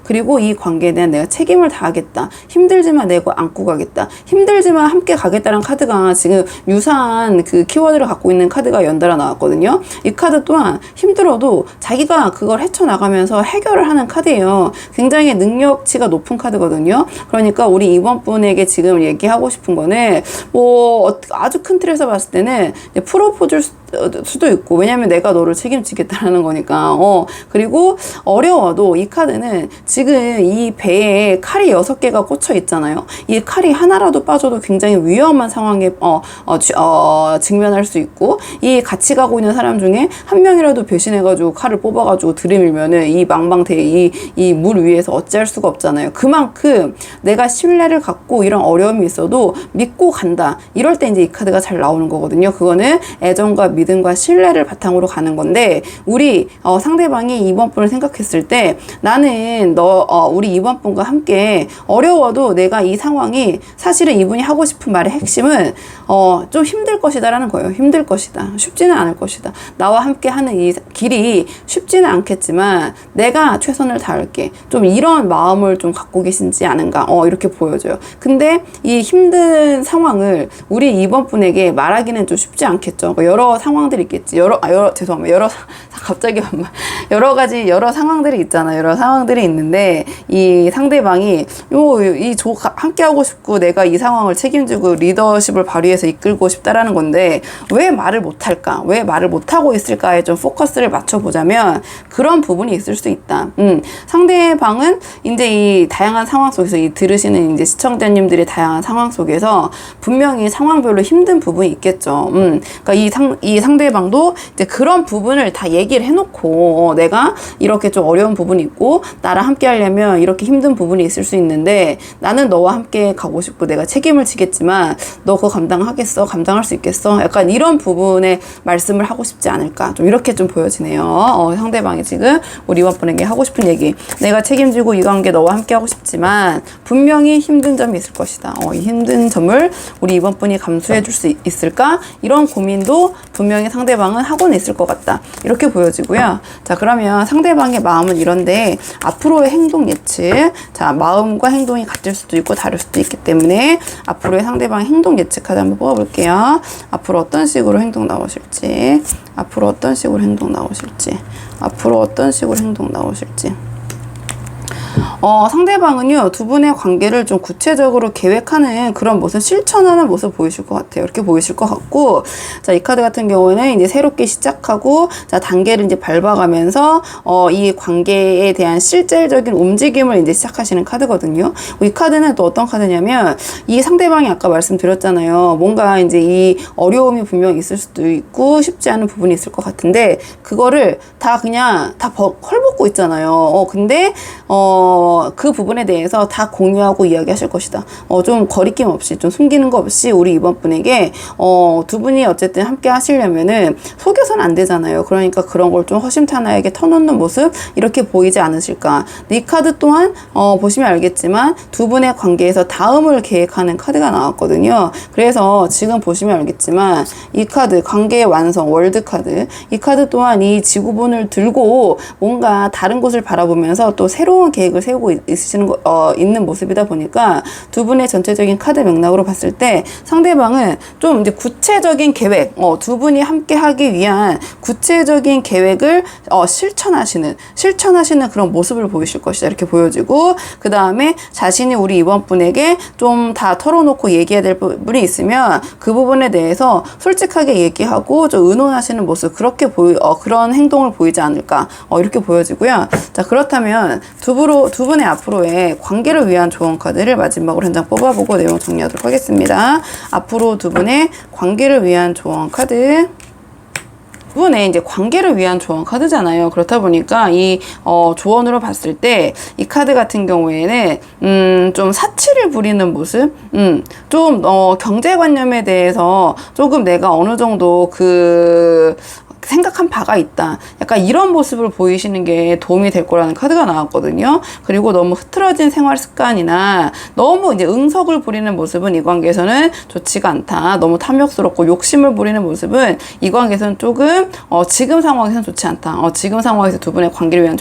그리고 이 관계에 대한 내가 책임을 다하겠다. 힘들지만 내가 안고 가겠다. 힘들지만 함께 가겠다는 카드가 지금 유사한 그 키워드를 갖고 있는 카드가 연달아 나왔거든요. 이 카드 또한 힘들어도 자기가 그걸 헤쳐나가면서 해결을 하는 카드예요. 굉장히 능력치가 높은 카드거든요. 그러니까 우리 이번 분에게 지금 얘기하고 싶은 거는, 뭐 아주 큰 틀에서 봤을 때는 프로포즈일 수도 있고, 왜냐면 내가 너를 책임지겠다라는 거니까. 그리고 어려워도 이 카드는 지금 이 배에 칼이 6개가 꽂혀 있잖아요. 이 칼이 하나라도 빠져도 굉장히 위험한 상황에 직면할 수 있고, 이 같이 가고 있는 사람 중에 한 명이라도 배신해가지고 칼을 뽑아가지고 들이밀면은 이 망망대해 이 물 위에서 어찌할 수가 없잖아요. 그만큼 내가 신뢰를 갖고 이런 어려움이 있어도 믿고 간다. 이럴 때 이제 이 카드가 잘 나오는 거거든요. 그거는 애정과 믿음과 신뢰를 바탕으로 가는 건데, 우리 상대방이 이번 분을 생각했을 때, 나는 우리 이번 분과 함께 어려워도 내가 이 상황이, 사실은 이분이 하고 싶은 말의 핵심은 좀 힘들 것이다 라는 거예요. 힘들 것이다. 쉽지는 않을 것이다. 나와 함께 하는 이 길이 쉽지는 않겠지만 내가 최선을 다할게. 좀 이런 마음을 좀 갖고 계신지 않은가, 이렇게 보여져요. 근데 이 힘든 상황을 우리 이번 분에게 말하기는 좀 쉽지 않겠죠. 여러 상황들이 있겠지. 죄송합니다. 여러 가지 상황들이 있잖아요. 여러 상황들이 있는데, 이 상대방이 함께 하고 싶고 내가 이 상황을 책임지고 리더십을 발휘해서 이끌고 싶다라는 건데, 왜 말을 못할까? 왜 말을 못하고 있을까에 좀 포커스를 맞춰보자면 그런 부분이 있을 수 있다. 상대방은 이제 이 다양한 상황 속에서, 이 들으시는 이제 시청자님들의 다양한 상황 속에서 분명히 상황별로 힘든 부분이 있겠죠. 그러니까 이 상대방도 이제 그런 부분을 다 얘기를 해놓고, 내가 이렇게 좀 어려운 부분이 있고 나랑 함께 하려면 이렇게 힘든 부분이 있을 수 있는데, 나는 너와 함께 가고 싶고 내가 책임을 지겠지만 너 그거 감당하겠어? 감당할 수 있겠어? 약간 이런 부분에 말씀을 하고 싶지 않을까, 좀 이렇게 좀 보여지네요. 상대방이 지금 우리 이번 분에게 하고 싶은 얘기, 내가 책임지고 이 관계 너와 함께 하고 싶지만 분명히 힘든 점이 있을 것이다. 이 힘든 점을 우리 이번 분이 감수해 줄 수 있을까? 이런 고민도 분명히 상대방은 하고는 있을 것 같다. 이렇게 보여지고요. 자, 그러면 상대방의 마음은 이런데, 앞으로의 행동 예측. 자, 마음과 행동이 같을 수도 있고 다를 수도 있기 때문에 앞으로의 상대방의 행동 예측 카드 한번 뽑아볼게요. 앞으로 어떤 식으로 행동 나오실지, 앞으로 어떤 식으로 행동 나오실지, 앞으로 어떤 식으로 행동 나오실지. 상대방은요, 두 분의 관계를 좀 구체적으로 계획하는 그런 모습, 실천하는 모습 보이실 것 같아요. 이렇게 보이실 것 같고, 자, 이 카드 같은 경우는 이제 새롭게 시작하고, 자, 단계를 이제 밟아가면서, 이 관계에 대한 실질적인 움직임을 이제 시작하시는 카드거든요. 이 카드는 또 어떤 카드냐면, 이 상대방이 아까 말씀드렸잖아요. 뭔가 이제 이 어려움이 분명히 있을 수도 있고, 쉽지 않은 부분이 있을 것 같은데, 그거를 다 그냥 다 헐벗고 있잖아요. 근데, 그 부분에 대해서 다 공유하고 이야기하실 것이다. 좀 거리낌 없이, 좀 숨기는 거 없이 우리 이번 분에게 두 분이 어쨌든 함께 하시려면은 속여서는 안 되잖아요. 그러니까 그런 걸 좀 허심탄회하게 터놓는 모습, 이렇게 보이지 않으실까. 이 카드 또한 보시면 알겠지만 두 분의 관계에서 다음을 계획하는 카드가 나왔거든요. 그래서 지금 보시면 알겠지만 이 카드, 관계의 완성, 월드 카드, 이 카드 또한 이 지구본을 들고 뭔가 다른 곳을 바라보면서 또 새로운 계획을 세우고 있는 모습이다 보니까 두 분의 전체적인 카드 맥락으로 봤을 때 상대방은 좀 이제 구체적인 계획, 두 분이 함께 하기 위한 구체적인 계획을 실천하시는 그런 모습을 보이실 것이다. 이렇게 보여지고, 그 다음에 자신이 우리 이번 분에게 좀 다 털어놓고 얘기해야 될 부분이 있으면 그 부분에 대해서 솔직하게 얘기하고 좀 의논하시는 모습, 그렇게 그런 행동을 보이지 않을까, 이렇게 보여지고요. 자, 그렇다면 두 분의 앞으로의 관계를 위한 조언 카드를 마지막으로 한 장 뽑아보고 내용 정리하도록 하겠습니다. 앞으로 두 분의 관계를 위한 조언 카드. 분의 이제 관계를 위한 조언 카드잖아요. 그렇다 보니까 이 조언으로 봤을 때 이 카드 같은 경우에는 좀 사치를 부리는 모습, 좀 경제관념에 대해서 조금 내가 어느 정도 생각한 바가 있다. 약간 이런 모습을 보이시는 게 도움이 될 거라는 카드가 나왔거든요. 그리고 너무 흐트러진 생활 습관이나 너무 이제 응석을 부리는 모습은 이 관계에서는 좋지가 않다. 너무 탐욕스럽고 욕심을 부리는 모습은 이 관계에서는 조금 지금 상황에서는 좋지 않다. 지금 상황에서 두 분의 관계를 위한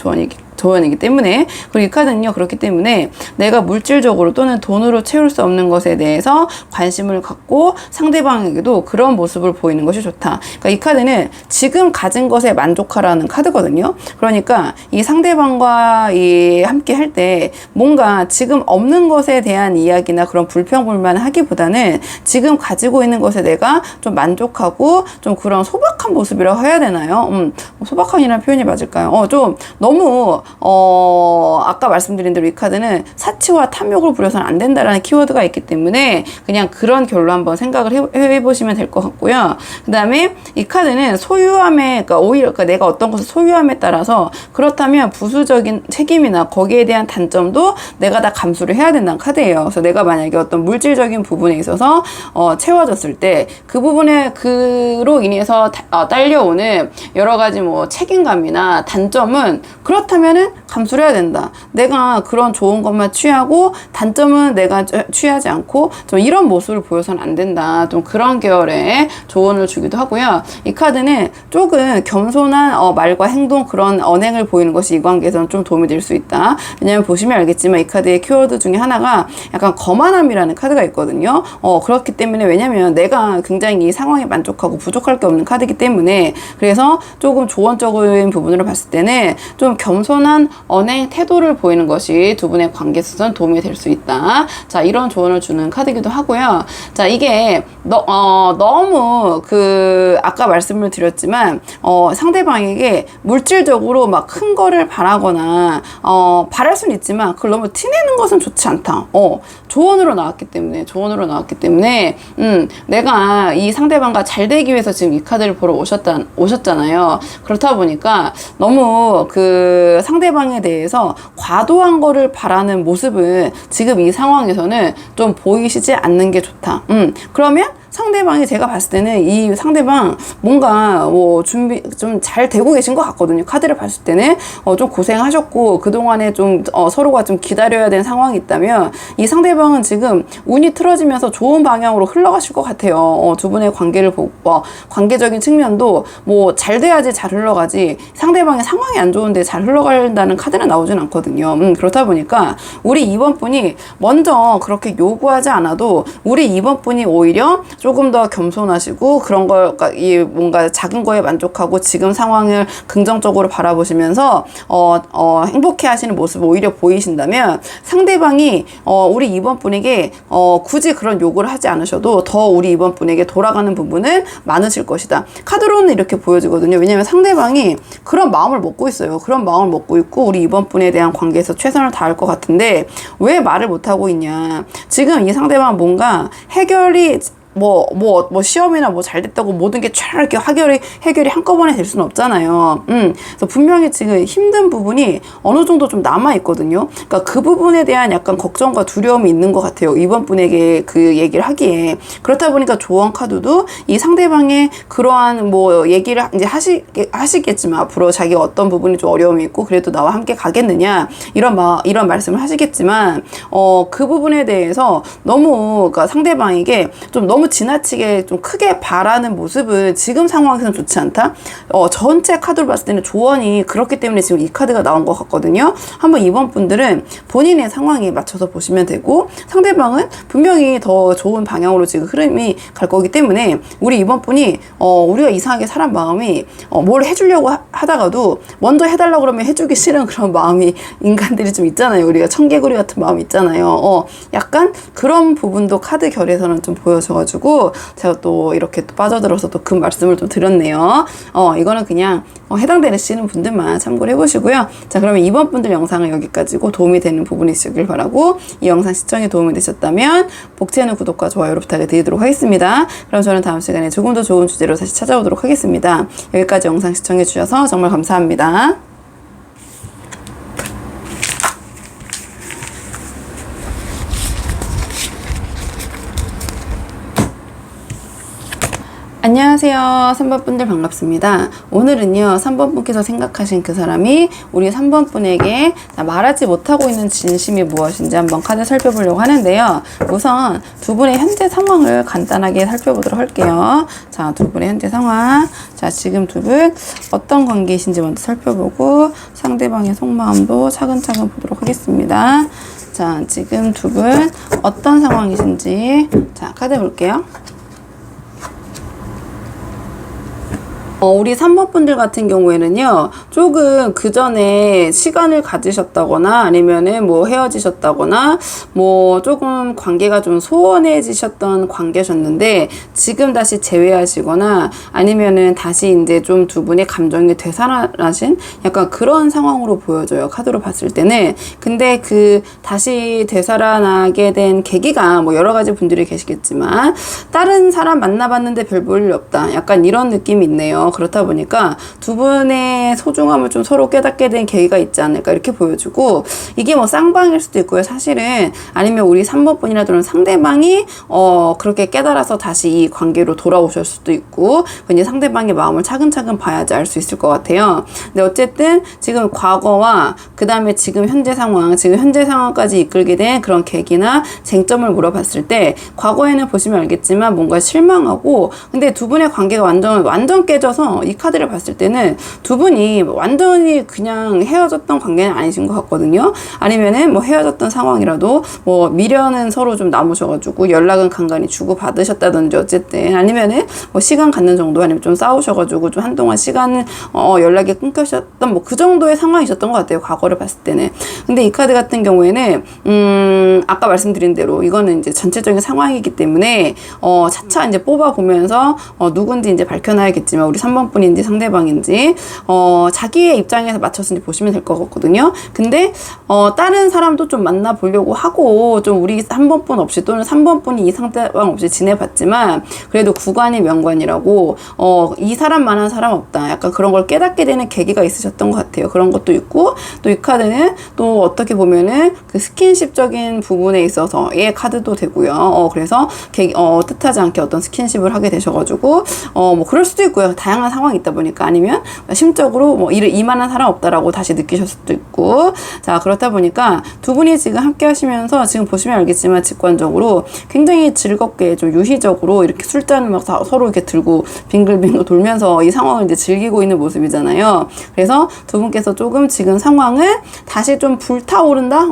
조언이기 때문에, 그리고 이 카드는요, 그렇기 때문에 내가 물질적으로 또는 돈으로 채울 수 없는 것에 대해서 관심을 갖고 상대방에게도 그런 모습을 보이는 것이 좋다. 그러니까 이 카드는 지금 가진 것에 만족하라는 카드거든요. 그러니까 이 상대방과 함께 할 때 뭔가 지금 없는 것에 대한 이야기나 그런 불평불만 하기보다는 지금 가지고 있는 것에 내가 좀 만족하고 좀 그런 소박한 모습이라고 해야 되나요? 소박한이라는 표현이 맞을까요? 좀 너무 아까 말씀드린 대로 이 카드는 사치와 탐욕을 부려서는 안 된다라는 키워드가 있기 때문에 그냥 그런 결로 한번 생각을 해보시면 될 것 같고요. 그 다음에 이 카드는 그러니까 오히려 내가 어떤 것을 소유함에 따라서 그렇다면 부수적인 책임이나 거기에 대한 단점도 내가 다 감수를 해야 된다는 카드예요. 그래서 내가 만약에 어떤 물질적인 부분에 있어서 채워졌을 때 그 부분에 그로 인해서 딸려오는 여러 가지 뭐 책임감이나 단점은 그렇다면은 감수를 해야 된다. 내가 그런 좋은 것만 취하고 단점은 내가 취하지 않고 좀 이런 모습을 보여서는 안 된다. 좀 그런 계열의 조언을 주기도 하고요. 이 카드는 조금 겸손한 말과 행동, 그런 언행을 보이는 것이 이 관계에서는 좀 도움이 될 수 있다. 왜냐면 보시면 알겠지만 이 카드의 키워드 중에 하나가 약간 거만함이라는 카드가 있거든요. 그렇기 때문에, 왜냐면 내가 굉장히 이 상황에 만족하고 부족할 게 없는 카드이기 때문에, 그래서 조금 조언적인 부분으로 봤을 때는 좀 겸손한 언행, 태도를 보이는 것이 두 분의 관계에서는 도움이 될 수 있다. 자, 이런 조언을 주는 카드이기도 하고요. 자, 이게 너무 아까 말씀을 드렸지만 상대방에게 물질적으로 막 큰 거를 바라거나 바랄 수는 있지만 그걸 너무 티내는 것은 좋지 않다. 조언으로 나왔기 때문에 내가 이 상대방과 잘 되기 위해서 지금 이 카드를 보러 오셨잖아요. 그렇다 보니까 너무 상대방에 대해서 과도한 거를 바라는 모습은 지금 이 상황에서는 좀 보이시지 않는 게 좋다. 그러면 상대방이, 제가 봤을 때는 이 상대방 뭔가 준비 좀 잘 되고 계신 것 같거든요. 카드를 봤을 때는 좀 고생하셨고 그동안에 좀 서로가 좀 기다려야 되는 상황이 있다면 이 상대방은 지금 운이 틀어지면서 좋은 방향으로 흘러가실 것 같아요. 두 분의 관계를 보고 관계적인 측면도 잘 돼야지 잘 흘러가지, 상대방의 상황이 안 좋은데 잘 흘러간다는 카드는 나오진 않거든요. 그렇다 보니까 우리 2번 분이 먼저 그렇게 요구하지 않아도 우리 2번 분이 오히려 조금 더 겸손하시고 그런 걸, 그러니까 뭔가 작은 거에 만족하고 지금 상황을 긍정적으로 바라보시면서 행복해 하시는 모습을 오히려 보이신다면 상대방이 우리 2번 분에게 굳이 그런 요구를 하지 않으셔도 더 우리 2번 분에게 돌아가는 부분은 많으실 것이다. 카드로는 이렇게 보여지거든요. 왜냐하면 상대방이 그런 마음을 먹고 있어요. 그런 마음을 먹고 있고 우리 2번 분에 대한 관계에서 최선을 다할 것 같은데 왜 말을 못하고 있냐. 지금 이 상대방은 뭔가 해결이 시험이나 잘 됐다고 모든 게 쫙 이렇게 해결이 한꺼번에 될 수는 없잖아요. 그래서 분명히 지금 힘든 부분이 어느 정도 좀 남아있거든요. 그러니까 그 부분에 대한 약간 걱정과 두려움이 있는 것 같아요. 이번 분에게 그 얘기를 하기에. 그렇다 보니까 조언 카드도 이 상대방의 그러한 얘기를 이제 하시겠지만 앞으로 자기가 어떤 부분이 좀 어려움이 있고 그래도 나와 함께 가겠느냐. 이런 말씀을 하시겠지만, 그 부분에 대해서 너무, 그러니까 상대방에게 좀 너무 지나치게 좀 크게 바라는 모습은 지금 상황에서는 좋지 않다. 전체 카드로 봤을 때는 조언이 그렇기 때문에 지금 이 카드가 나온 것 같거든요. 한번 이번 분들은 본인의 상황에 맞춰서 보시면 되고, 상대방은 분명히 더 좋은 방향으로 지금 흐름이 갈 거기 때문에 우리 이번 분이 우리가 이상하게 사람 마음이 뭘 해주려고 하다가도 먼저 해달라고 그러면 해주기 싫은 그런 마음이 인간들이 좀 있잖아요. 우리가 청개구리 같은 마음이 있잖아요. 약간 그런 부분도 카드 결에서는 좀 보여져가지고 보여가지고 제가 또 이렇게 또 빠져들어서 또 그 말씀을 좀 드렸네요. 이거는 그냥 해당되시는 분들만 참고를 해보시고요. 자, 그러면 이번 분들 영상은 여기까지고 도움이 되는 부분이 있으길 바라고, 이 영상 시청에 도움이 되셨다면 복 채널 구독과 좋아요로 부탁드리도록 하겠습니다. 그럼 저는 다음 시간에 조금 더 좋은 주제로 다시 찾아오도록 하겠습니다. 여기까지 영상 시청해 주셔서 정말 감사합니다. 안녕하세요. 3번 분들 반갑습니다. 오늘은요, 3번 분께서 생각하신 그 사람이 우리 3번 분에게 말하지 못하고 있는 진심이 무엇인지 한번 카드 살펴보려고 하는데요. 우선 두 분의 현재 상황을 간단하게 살펴보도록 할게요. 자, 두 분의 현재 상황. 자, 지금 두 분 어떤 관계이신지 먼저 살펴보고 상대방의 속마음도 차근차근 보도록 하겠습니다. 자, 지금 두 분 어떤 상황이신지, 자, 카드 볼게요. 우리 3번 분들 같은 경우에는요, 조금 그 전에 시간을 가지셨다거나 아니면은 뭐 헤어지셨다거나 뭐 조금 관계가 좀 소원해지셨던 관계셨는데 지금 다시 재회하시거나 아니면은 다시 이제 좀 두 분의 감정이 되살아나신 약간 그런 상황으로 보여져요. 카드로 봤을 때는. 근데 그 다시 되살아나게 된 계기가 뭐 여러 가지 분들이 계시겠지만 다른 사람 만나봤는데 별 볼 일 없다. 약간 이런 느낌이 있네요. 그렇다 보니까 두 분의 소중함을 좀 서로 깨닫게 된 계기가 있지 않을까 이렇게 보여주고, 이게 뭐 쌍방일 수도 있고요. 사실은 아니면 우리 3번 분이라도 상대방이 그렇게 깨달아서 다시 이 관계로 돌아오실 수도 있고, 이제 상대방의 마음을 차근차근 봐야지 알 수 있을 것 같아요. 근데 어쨌든 지금 과거와 그 다음에 지금 현재 상황까지 이끌게 된 그런 계기나 쟁점을 물어봤을 때 과거에는 보시면 알겠지만 뭔가 실망하고, 근데 두 분의 관계가 완전 깨져서 이 카드를 봤을 때는 두 분이 완전히 그냥 헤어졌던 관계는 아니신 것 같거든요. 아니면은 뭐 헤어졌던 상황이라도 뭐 미련은 서로 좀 남으셔가지고 연락은 간간히 주고 받으셨다든지, 어쨌든 아니면은 뭐 시간 갖는 정도, 아니면 좀 싸우셔가지고 좀 한동안 시간을 연락이 끊겨셨던 뭐 그 정도의 상황이셨던 것 같아요. 과거를 봤을 때는. 근데 이 카드 같은 경우에는 아까 말씀드린 대로 이거는 이제 전체적인 상황이기 때문에 차차 이제 뽑아보면서 누군지 이제 밝혀놔야겠지만 우리 3번 분인지 상대방인지 자기의 입장에서 맞춰서 이제 보시면 될 것 같거든요. 근데 다른 사람도 좀 만나보려고 하고, 좀 우리 3번 분 없이 또는 3번 분이 이 상대방 없이 지내봤지만 그래도 구관이 명관이라고 이 사람만한 사람 없다. 약간 그런 걸 깨닫게 되는 계기가 있으셨던 것 같아요. 그런 것도 있고, 또 이 카드는 또 어떻게 보면은 그 스킨십적인 부분에 있어서의 카드도 되고요. 그래서 뜻하지 않게 어떤 스킨십을 하게 되셔가지고 뭐 그럴 수도 있고요. 다양한 상황이 있다 보니까. 아니면 심적으로 뭐 이만한 사람 없다라고 다시 느끼셨을 수도 있고. 자, 그렇다 보니까 두 분이 지금 함께 하시면서 지금 보시면 알겠지만 직관적으로 굉장히 즐겁게 좀 유희적으로 이렇게 술잔을 막 서로 이렇게 들고 빙글빙글 돌면서 이 상황을 이제 즐기고 있는 모습이잖아요. 그래서 두 분께서 조금 지금 상황을 다시 좀 불타오른다?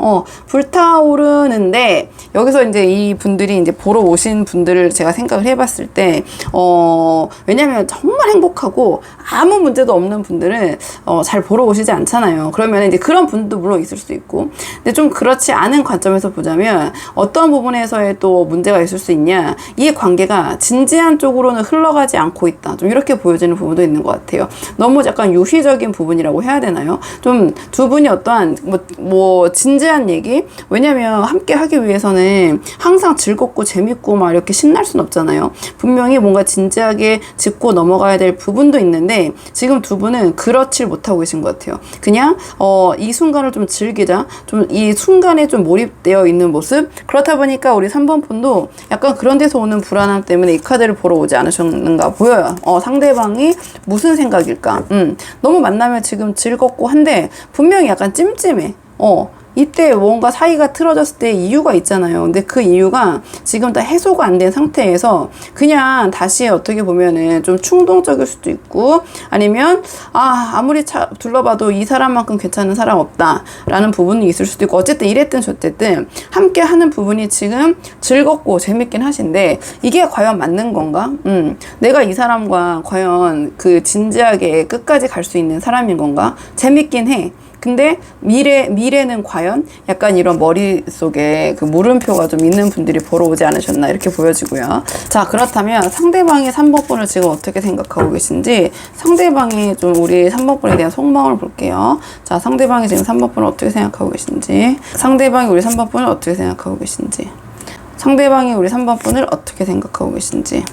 불타오르는데, 여기서 이제 이 분들이 이제 보러 오신 분들을 제가 생각을 해봤을 때, 왜냐면 정말 행복하고 아무 문제도 없는 분들은 잘 보러 오시지 않잖아요. 그러면 이제 그런 분도 물론 있을 수 있고, 근데 좀 그렇지 않은 관점에서 보자면 어떤 부분에서의 또 문제가 있을 수 있냐, 이 관계가 진지한 쪽으로는 흘러가지 않고 있다, 좀 이렇게 보여지는 부분도 있는 것 같아요. 너무 약간 유희적인 부분이라고 해야 되나요? 좀 두 분이 어떠한 뭐 진지한 얘기, 왜냐면 함께 하기 위해서는 항상 즐겁고 재밌고 막 이렇게 신날 순 없잖아요. 분명히 뭔가 진지하게 짚고 넘어가야 될 부분도 있는데 지금 두 분은 그렇지 못하고 계신 것 같아요. 그냥 이 순간을 좀 즐기자, 좀 이 순간에 좀 몰입되어 있는 모습. 그렇다 보니까 우리 3번 분도 약간 그런 데서 오는 불안함 때문에 이 카드를 보러 오지 않으셨는가 보여요. 상대방이 무슨 생각일까? 너무 만나면 지금 즐겁고 한데 분명히 약간 찜찜해. 이때 뭔가 사이가 틀어졌을 때 이유가 있잖아요. 근데 그 이유가 지금 다 해소가 안 된 상태에서 그냥 다시 어떻게 보면은 좀 충동적일 수도 있고, 아니면 아무리 둘러봐도 이 사람만큼 괜찮은 사람 없다 라는 부분이 있을 수도 있고, 어쨌든 이랬든 저쨌든 함께 하는 부분이 지금 즐겁고 재밌긴 하신데 이게 과연 맞는 건가? 내가 이 사람과 과연 그 진지하게 끝까지 갈 수 있는 사람인 건가? 재밌긴 해. 근데 미래는 과연 약간 이런 머릿속에 그 물음표가 좀 있는 분들이 보러 오지 않으셨나 이렇게 보여지고요. 자, 그렇다면 상대방의 3번 분을 지금 어떻게 생각하고 계신지, 상대방이 좀 우리 3번 분에 대한 속마음을 볼게요. 자, 상대방이 지금 3번 분을 어떻게 생각하고 계신지, 상대방이 우리 3번 분을 어떻게 생각하고 계신지, 상대방이 우리 3번 분을 어떻게 생각하고 계신지.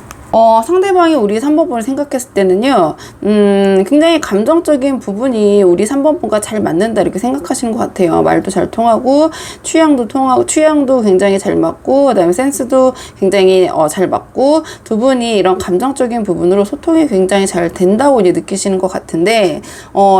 상대방이 우리 3번 분을 생각했을 때는요, 굉장히 감정적인 부분이 우리 3번 분과 잘 맞는다 이렇게 생각하시는 것 같아요. 말도 잘 통하고, 취향도 굉장히 잘 맞고, 그 다음에 센스도 굉장히 잘 맞고, 두 분이 이런 감정적인 부분으로 소통이 굉장히 잘 된다고 이제 느끼시는 것 같은데,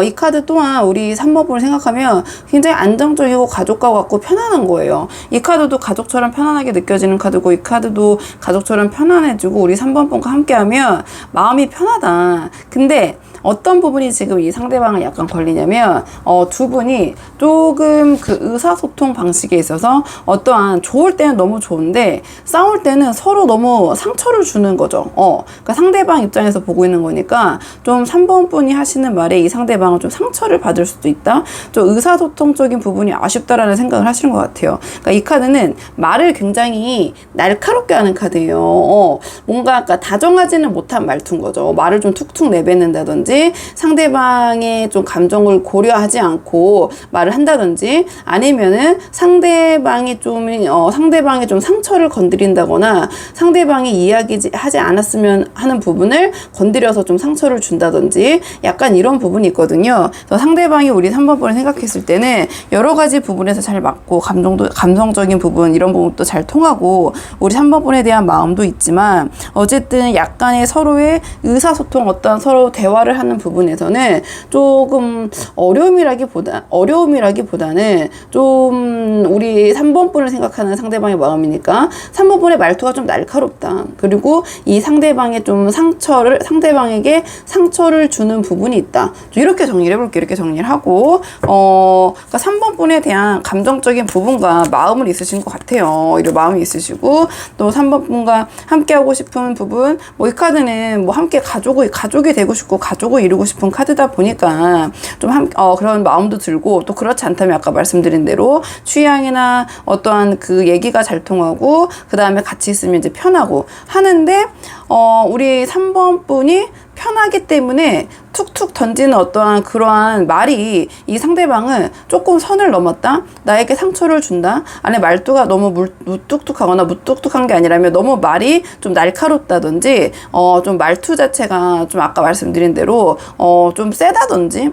이 카드 또한 우리 3번 분을 생각하면 굉장히 안정적이고 가족과 같고 편안한 거예요. 이 카드도 가족처럼 편안하게 느껴지는 카드고, 이 카드도 가족처럼 편안해지고, 우리 3번 분과 함께하면 마음이 편하다. 근데 어떤 부분이 지금 이 상대방을 약간 걸리냐면, 두 분이 조금 그 의사소통 방식에 있어서 어떠한 좋을 때는 너무 좋은데 싸울 때는 서로 너무 상처를 주는 거죠. 그러니까 상대방 입장에서 보고 있는 거니까 좀 3번 분이 하시는 말에 이 상대방은 좀 상처를 받을 수도 있다. 좀 의사소통적인 부분이 아쉽다라는 생각을 하시는 것 같아요. 그러니까 이 카드는 말을 굉장히 날카롭게 하는 카드예요. 뭔가 그러니까 다정하지는 못한 말투인 거죠. 말을 좀 툭툭 내뱉는다든지, 상대방의 좀 감정을 고려하지 않고 말을 한다든지, 아니면은 상대방이 좀 상처를 건드린다거나 상대방이 이야기하지 않았으면 하는 부분을 건드려서 좀 상처를 준다든지, 약간 이런 부분이 있거든요. 그래서 상대방이 우리 3번 분을 생각했을 때는 여러 가지 부분에서 잘 맞고, 감성적인 부분, 이런 부분도 잘 통하고, 우리 3번 분에 대한 마음도 있지만, 어쨌든 약간의 서로의 의사소통, 어떤 서로 대화를 하는 부분에서는 조금 어려움이라기보다는 좀 우리 3번 분을 생각하는 상대방의 마음이니까 3번 분의 말투가 좀 날카롭다. 그리고 이 상대방에게 상처를 주는 부분이 있다. 이렇게 정리를 해볼게요. 이렇게 정리를 하고, 그러니까 3번 분에 대한 감정적인 부분과 마음을 있으신 것 같아요. 이런 마음이 있으시고, 또 3번 분과 함께하고 싶은 부분, 이 카드는 함께 가족이 되고 싶고 가족을 이루고 싶은 카드다 보니까 좀 그런 마음도 들고, 또 그렇지 않다면 아까 말씀드린 대로 취향이나 어떠한 그 얘기가 잘 통하고, 그 다음에 같이 있으면 이제 편하고 하는데, 우리 3번 분이 편하기 때문에 툭툭 던지는 어떠한 그러한 말이 이 상대방은 조금 선을 넘었다, 나에게 상처를 준다, 아니 말투가 너무 무뚝뚝하거나 무뚝뚝한 게 아니라면 너무 말이 좀 날카롭다든지, 좀 말투 자체가 좀 아까 말씀드린 대로 좀 세다든지,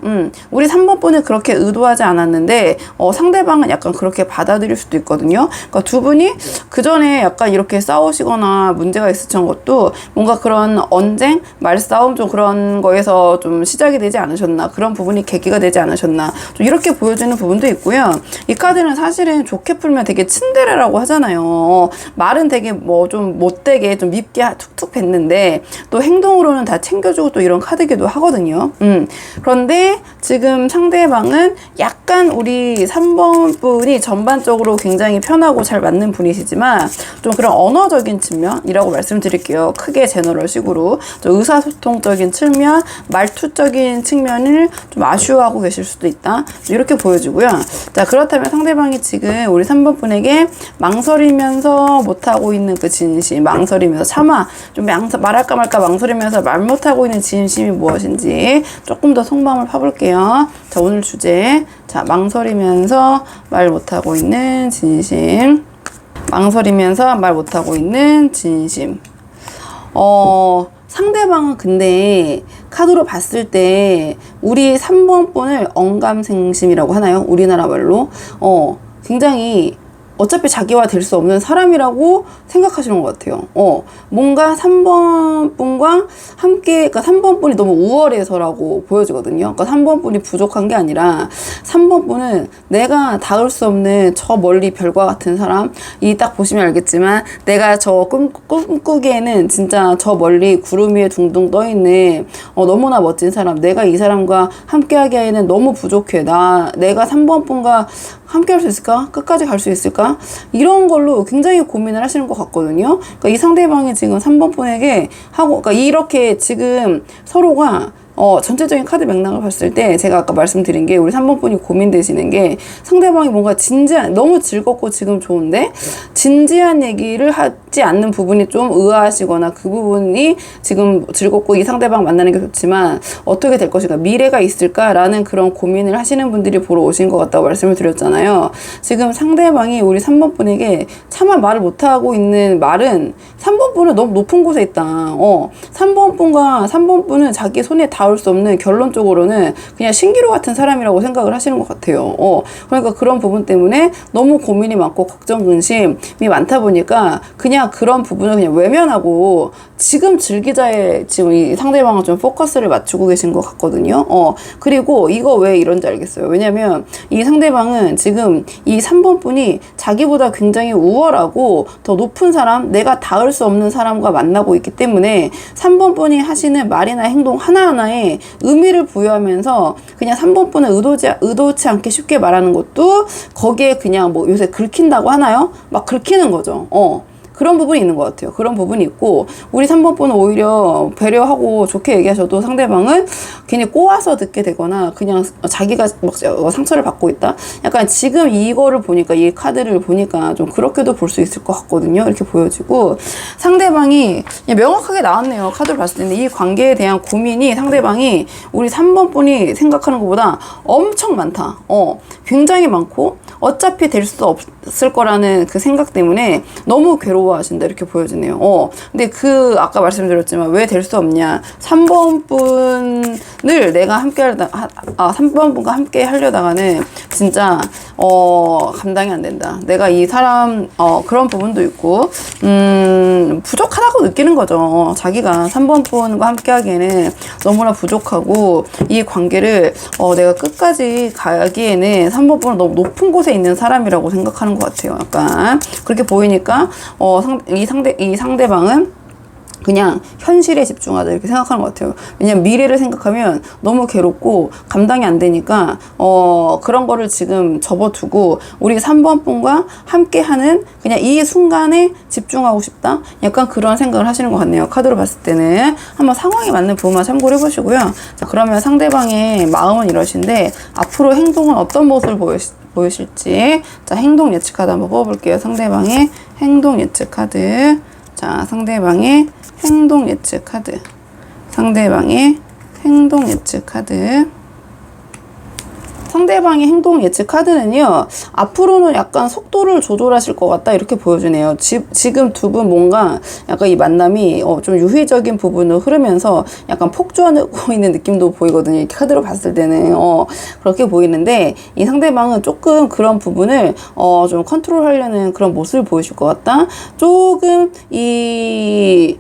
우리 3번 분은 그렇게 의도하지 않았는데 상대방은 약간 그렇게 받아들일 수도 있거든요. 그러니까 두 분이 그 전에 약간 이렇게 싸우시거나 문제가 있었던 것도 뭔가 그런 언쟁, 말싸움, 좀 그런 거에서 좀 시작이 되지 않으셨나, 그런 부분이 계기가 되지 않으셨나, 좀 이렇게 보여지는 부분도 있고요. 이 카드는 사실은 좋게 풀면 되게 츤데레라고 하잖아요. 말은 되게 좀 못되게 좀 밉게 툭툭 뱉는데 또 행동으로는 다 챙겨주고 또 이런 카드기도 하거든요. 그런데 지금 상대방은 약간 우리 3번 분이 전반적으로 굉장히 편하고 잘 맞는 분이시지만 좀 그런 언어적인 측면이라고 말씀드릴게요. 크게 제너럴식으로 좀 의사소통적인 측면, 말투적인 측면을 좀 아쉬워하고 계실 수도 있다. 이렇게 보여지고요. 자, 그렇다면 상대방이 지금 우리 3번 분에게 망설이면서 못하고 있는 그 진심, 망설이면서 말할까 말까 망설이면서 말 못하고 있는 진심이 무엇인지 조금 더 속마음을 파볼게요. 자, 오늘 주제. 자, 망설이면서 말 못하고 있는 진심. 망설이면서 말 못하고 있는 진심. 상대방은 근데 카드로 봤을 때 우리 3번 분을 언감생심이라고 하나요? 우리나라 말로. 굉장히 어차피 자기와 될 수 없는 사람이라고 생각하시는 것 같아요. 뭔가 3번 분과 함께, 그러니까 3번 분이 너무 우월해서라고 보여지거든요. 그러니까 3번 분이 부족한 게 아니라 3번 분은 내가 닿을 수 없는 저 멀리 별과 같은 사람, 이 딱 보시면 알겠지만 내가 저 꿈꾸기에는 진짜 저 멀리 구름 위에 둥둥 떠있는 너무나 멋진 사람, 내가 이 사람과 함께 하기에는 너무 부족해. 내가 3번 분과 함께 할 수 있을까? 끝까지 갈 수 있을까? 이런 걸로 굉장히 고민을 하시는 것 같거든요. 그러니까 이 상대방이 지금 3번 분에게 그러니까 이렇게 지금 서로가 전체적인 카드 맥락을 봤을 때 제가 아까 말씀드린 게 우리 3번 분이 고민되시는 게 상대방이 뭔가 진지한, 너무 즐겁고 지금 좋은데 진지한 얘기를 하지 않는 부분이 좀 의아하시거나 그 부분이 지금 즐겁고 이 상대방 만나는 게 좋지만 어떻게 될 것인가, 미래가 있을까라는 그런 고민을 하시는 분들이 보러 오신 것 같다고 말씀을 드렸잖아요. 지금 상대방이 우리 3번 분에게 차마 말을 못하고 있는 말은 3번 분은 너무 높은 곳에 있다. 3번 분은 자기 손에 닿을 수 없는, 결론적으로는 그냥 신기루 같은 사람이라고 생각을 하시는 것 같아요. 그러니까 그런 부분 때문에 너무 고민이 많고 걱정, 근심이 많다 보니까 그냥 그런 부분을 그냥 외면하고 지금 즐기자에 지금 이 상대방은 좀 포커스를 맞추고 계신 것 같거든요. 그리고 이거 왜 이런지 알겠어요. 왜냐면 이 상대방은 지금 이 3번 분이 자기보다 굉장히 우월하고 더 높은 사람, 내가 닿을 수 없는 사람과 만나고 있기 때문에 3번 분이 하시는 말이나 행동 하나하나에 의미를 부여하면서 그냥 3번 분은 의도치 않게 쉽게 말하는 것도 거기에 그냥 뭐 요새 긁힌다고 하나요? 막 긁히는 거죠. 그런 부분이 있는 것 같아요. 그런 부분이 있고, 우리 3번 분은 오히려 배려하고 좋게 얘기하셔도 상대방은 괜히 꼬아서 듣게 되거나 그냥 자기가 막 상처를 받고 있다? 약간 지금 이거를 보니까, 이 카드를 보니까 좀 그렇게도 볼 수 있을 것 같거든요. 이렇게 보여지고, 상대방이 그냥 명확하게 나왔네요. 카드를 봤을 때는 이 관계에 대한 고민이 상대방이 우리 3번 분이 생각하는 것보다 엄청 많다. 굉장히 많고 어차피 될 수 없을 거라는 그 생각 때문에 너무 괴로워하신다, 이렇게 보여지네요. 근데 아까 말씀드렸지만 왜 될 수 없냐, 3번 분을 내가 함께 3번 분과 함께 하려다가는 진짜 감당이 안 된다. 내가 이 사람 그런 부분도 있고 부족하다고 느끼는 거죠. 자기가 3번 분과 함께 하기에는 너무나 부족하고, 이 관계를 내가 끝까지 가기에는 3번 분은 너무 높은 곳에 있는 사람이라고 생각하는 것 같아요. 약간 그렇게 보이니까 이 상대방은 그냥 현실에 집중하자, 이렇게 생각하는 것 같아요. 왜냐면 미래를 생각하면 너무 괴롭고 감당이 안 되니까 그런 거를 지금 접어두고 우리 3번 분과 함께 하는 그냥 이 순간에 집중하고 싶다, 약간 그런 생각을 하시는 것 같네요. 카드로 봤을 때는 한번 상황에 맞는 부분만 참고를 해보시고요. 자, 그러면 상대방의 마음은 이러신데 앞으로 행동은 어떤 모습을 보이실지, 자, 행동 예측 카드 한번 뽑아볼게요. 상대방의 행동 예측 카드. 자, 상대방의 행동 예측 카드. 상대방의 행동 예측 카드. 상대방의 행동 예측 카드는요, 앞으로는 약간 속도를 조절하실 것 같다, 이렇게 보여주네요. 지금 두 분 뭔가 약간 이 만남이 좀 유희적인 부분을 흐르면서 약간 폭주하고 있는 느낌도 보이거든요. 이 카드로 봤을 때는 그렇게 보이는데, 이 상대방은 조금 그런 부분을 좀 컨트롤하려는 그런 모습을 보이실 것 같다. 조금 이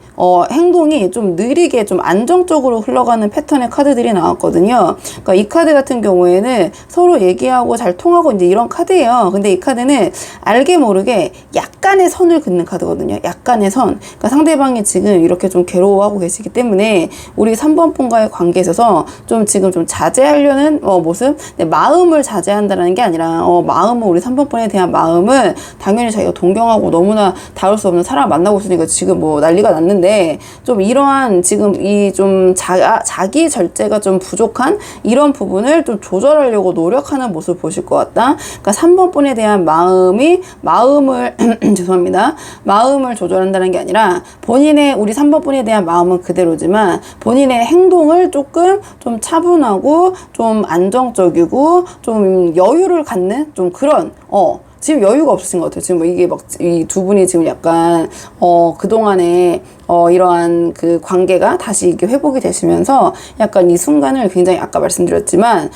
행동이 좀 느리게 좀 안정적으로 흘러가는 패턴의 카드들이 나왔거든요. 그러니까 이 카드 같은 경우에는 서로 얘기하고 잘 통하고 이제 이런 카드예요. 근데 이 카드는 알게 모르게 약간의 선을 긋는 카드거든요. 약간의 선. 그러니까 상대방이 지금 이렇게 좀 괴로워하고 계시기 때문에 우리 3번 분과의 관계에 있어서 지금 좀 자제하려는 모습. 근데 마음을 자제한다는 게 아니라 마음은, 우리 3번 분에 대한 마음은 당연히 자기가 동경하고 너무나 다룰 수 없는 사람 만나고 있으니까 지금 뭐 난리가 났는데, 좀 이러한 지금 이 좀 자기 절제가 좀 부족한 이런 부분을 좀 조절하려고 노력하는 모습을 보실 것 같다. 그러니까 3번 분에 대한 마음을 죄송합니다. 마음을 조절한다는 게 아니라 우리 3번 분에 대한 마음은 그대로지만 본인의 행동을 조금 좀 차분하고 좀 안정적이고 좀 여유를 갖는 좀 그런 지금 여유가 없으신 것 같아요. 지금 이게 막 이 두 분이 지금 약간 그동안에 이러한 그 관계가 다시 이렇게 회복이 되시면서 약간 이 순간을 굉장히, 아까 말씀드렸지만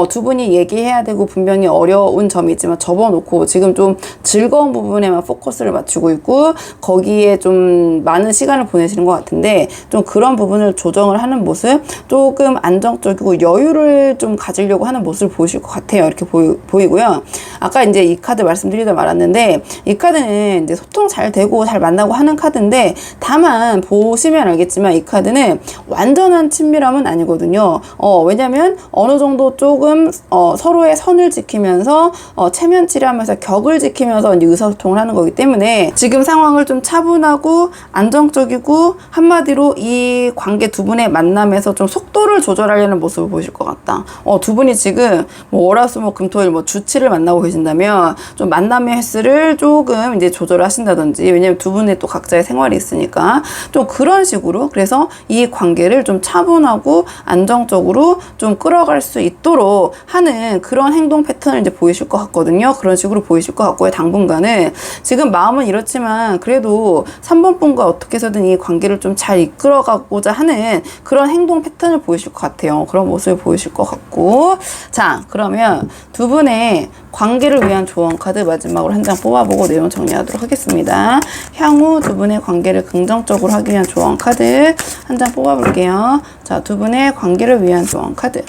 두 분이 얘기해야 되고 분명히 어려운 점이 있지만 접어놓고 지금 좀 즐거운 부분에만 포커스를 맞추고 있고 거기에 좀 많은 시간을 보내시는 것 같은데, 좀 그런 부분을 조정을 하는 모습, 조금 안정적이고 여유를 좀 가지려고 하는 모습을 보이실 것 같아요. 이렇게 보이고요. 아까 이제 이 카드 말씀드리다 말았는데, 이 카드는 이제 소통 잘 되고 잘 만나고 하는 카드인데, 다만 보시면 알겠지만 이 카드는 완전한 친밀함은 아니거든요. 왜냐면 어느 정도 조금 서로의 선을 지키면서 체면치레하면서 격을 지키면서 이제 의사소통을 하는 거기 때문에 지금 상황을 좀 차분하고 안정적이고, 한마디로 이 관계 두 분의 만남에서 좀 속도를 조절하려는 모습을 보이실 것 같다. 두 분이 지금 뭐 월화수목금토일 뭐 주치를 만나고 계신다면 좀 만남의 횟수를 조금 이제 조절을 하신다든지, 왜냐면 두 분의 또 각자의 생활이 있으니까 좀 그런 식으로, 그래서 이 관계를 좀 차분하고 안정적으로 좀 끌어갈 수 있도록 하는 그런 행동 패턴을 이제 보이실 것 같거든요. 그런 식으로 보이실 것 같고요. 당분간은 지금 마음은 이렇지만 그래도 3번 분과 어떻게 해서든 이 관계를 좀 잘 이끌어가고자 하는 그런 행동 패턴을 보이실 것 같아요. 그런 모습을 보이실 것 같고, 자, 그러면 두 분의 관계를 위한 조언 카드 마지막으로 한 장 뽑아보고 내용 정리하도록 하겠습니다. 향후 두 분의 관계를 긍정적으로 하기 위한 조언 카드 한 장 뽑아볼게요. 자, 두 분의 관계를 위한 조언 카드.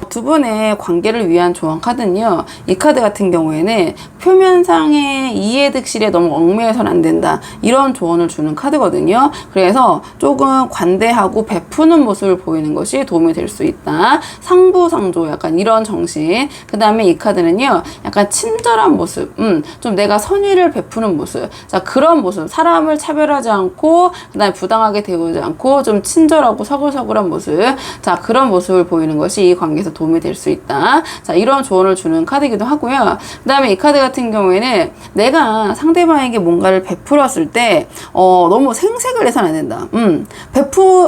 두 분의 관계를 위한 조언 카드는요, 이 카드 같은 경우에는 표면상의 이해득실에 너무 얽매여서는 안 된다, 이런 조언을 주는 카드거든요. 그래서 조금 관대하고 베푸는 모습을 보이는 것이 도움이 될 수 있다. 상부상조, 약간 이런 정신. 그 다음에 이 카드는요, 약간 친절한 모습, 좀 내가 선의를 베푸는 모습. 자, 그런 모습, 사람을 차별하지 않고 그 다음에 부당하게 대우지 않고 좀 친절하고 서글서글한 모습. 자, 그런 모습을 보이는 것이 이 관계에서 도움이 될 수 있다. 자, 이런 조언을 주는 카드이기도 하고요. 그 다음에 이 카드 같은 경우에는 내가 상대방에게 뭔가를 베풀었을 때 너무 생색을 내서는 안 된다.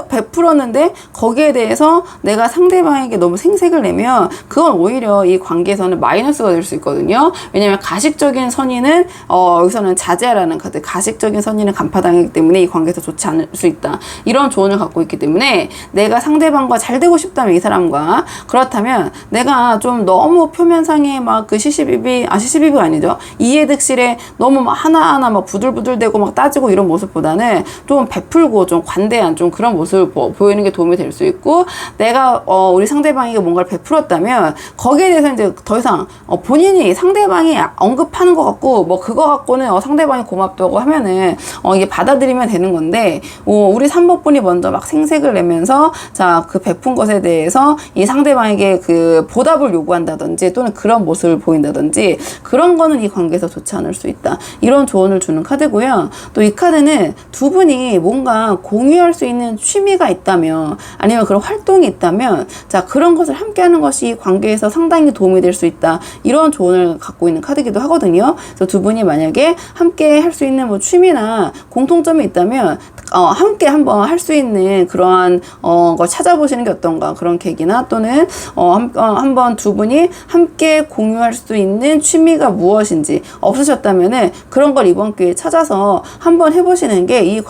베풀었는데 거기에 대해서 내가 상대방에게 너무 생색을 내면 그건 오히려 이 관계에서는 마이너스가 될 수 있거든요. 왜냐면 가식적인 선의는 여기서는 자제하라는 카드, 가식적인 선의는 간파당하기 때문에 이 관계에서 좋지 않을 수 있다. 이런 조언을 갖고 있기 때문에 내가 상대방과 잘 되고 싶다면, 이 사람과 그렇다면 내가 좀 너무 표면상에 막 그 시시비비가 아니죠, 이해득실에 너무 막 하나하나 막 부들부들대고 막 따지고 이런 모습보다는 좀 베풀고 좀 관대한 좀 그런 모습을 보이는 게 도움이 될 수 있고, 내가 우리 상대방에게 뭔가를 베풀었다면 거기에 대해서 이제 더 이상 본인이 상대방이 언급하는 것 같고 뭐 그거 갖고는 상대방이 고맙다고 하면은 이게 받아들이면 되는 건데, 우리 3번 분이 먼저 막 생색을 내면서 자, 그 베푼 것에 대해서 이 상대방에게 그 보답을 요구한다든지 또는 그런 모습을 보인다든지, 그런 거는 이 관계에서 좋지 않을 수 있다. 이런 조언을 주는 카드고요. 또 이 카드는 두 분이 뭔가 공유할 수 있는 취미가 있다면, 아니면 그런 활동이 있다면, 자, 그런 것을 함께 하는 것이 이 관계에서 상당히 도움이 될 수 있다. 이런 조언을 갖고 있는 카드이기도 하거든요. 그래서 두 분이 만약에 함께 할 수 있는 뭐 취미나 공통점이 있다면 함께 한번 할 수 있는 그러한 걸 찾아보시는 게 어떤가, 그런 계기나 또는 한번 두 분이 함께 공유할 수 있는 취미가 무엇인지 없으셨다면은 그런 걸 이번 기회에 찾아서 한번 해보시는 게 이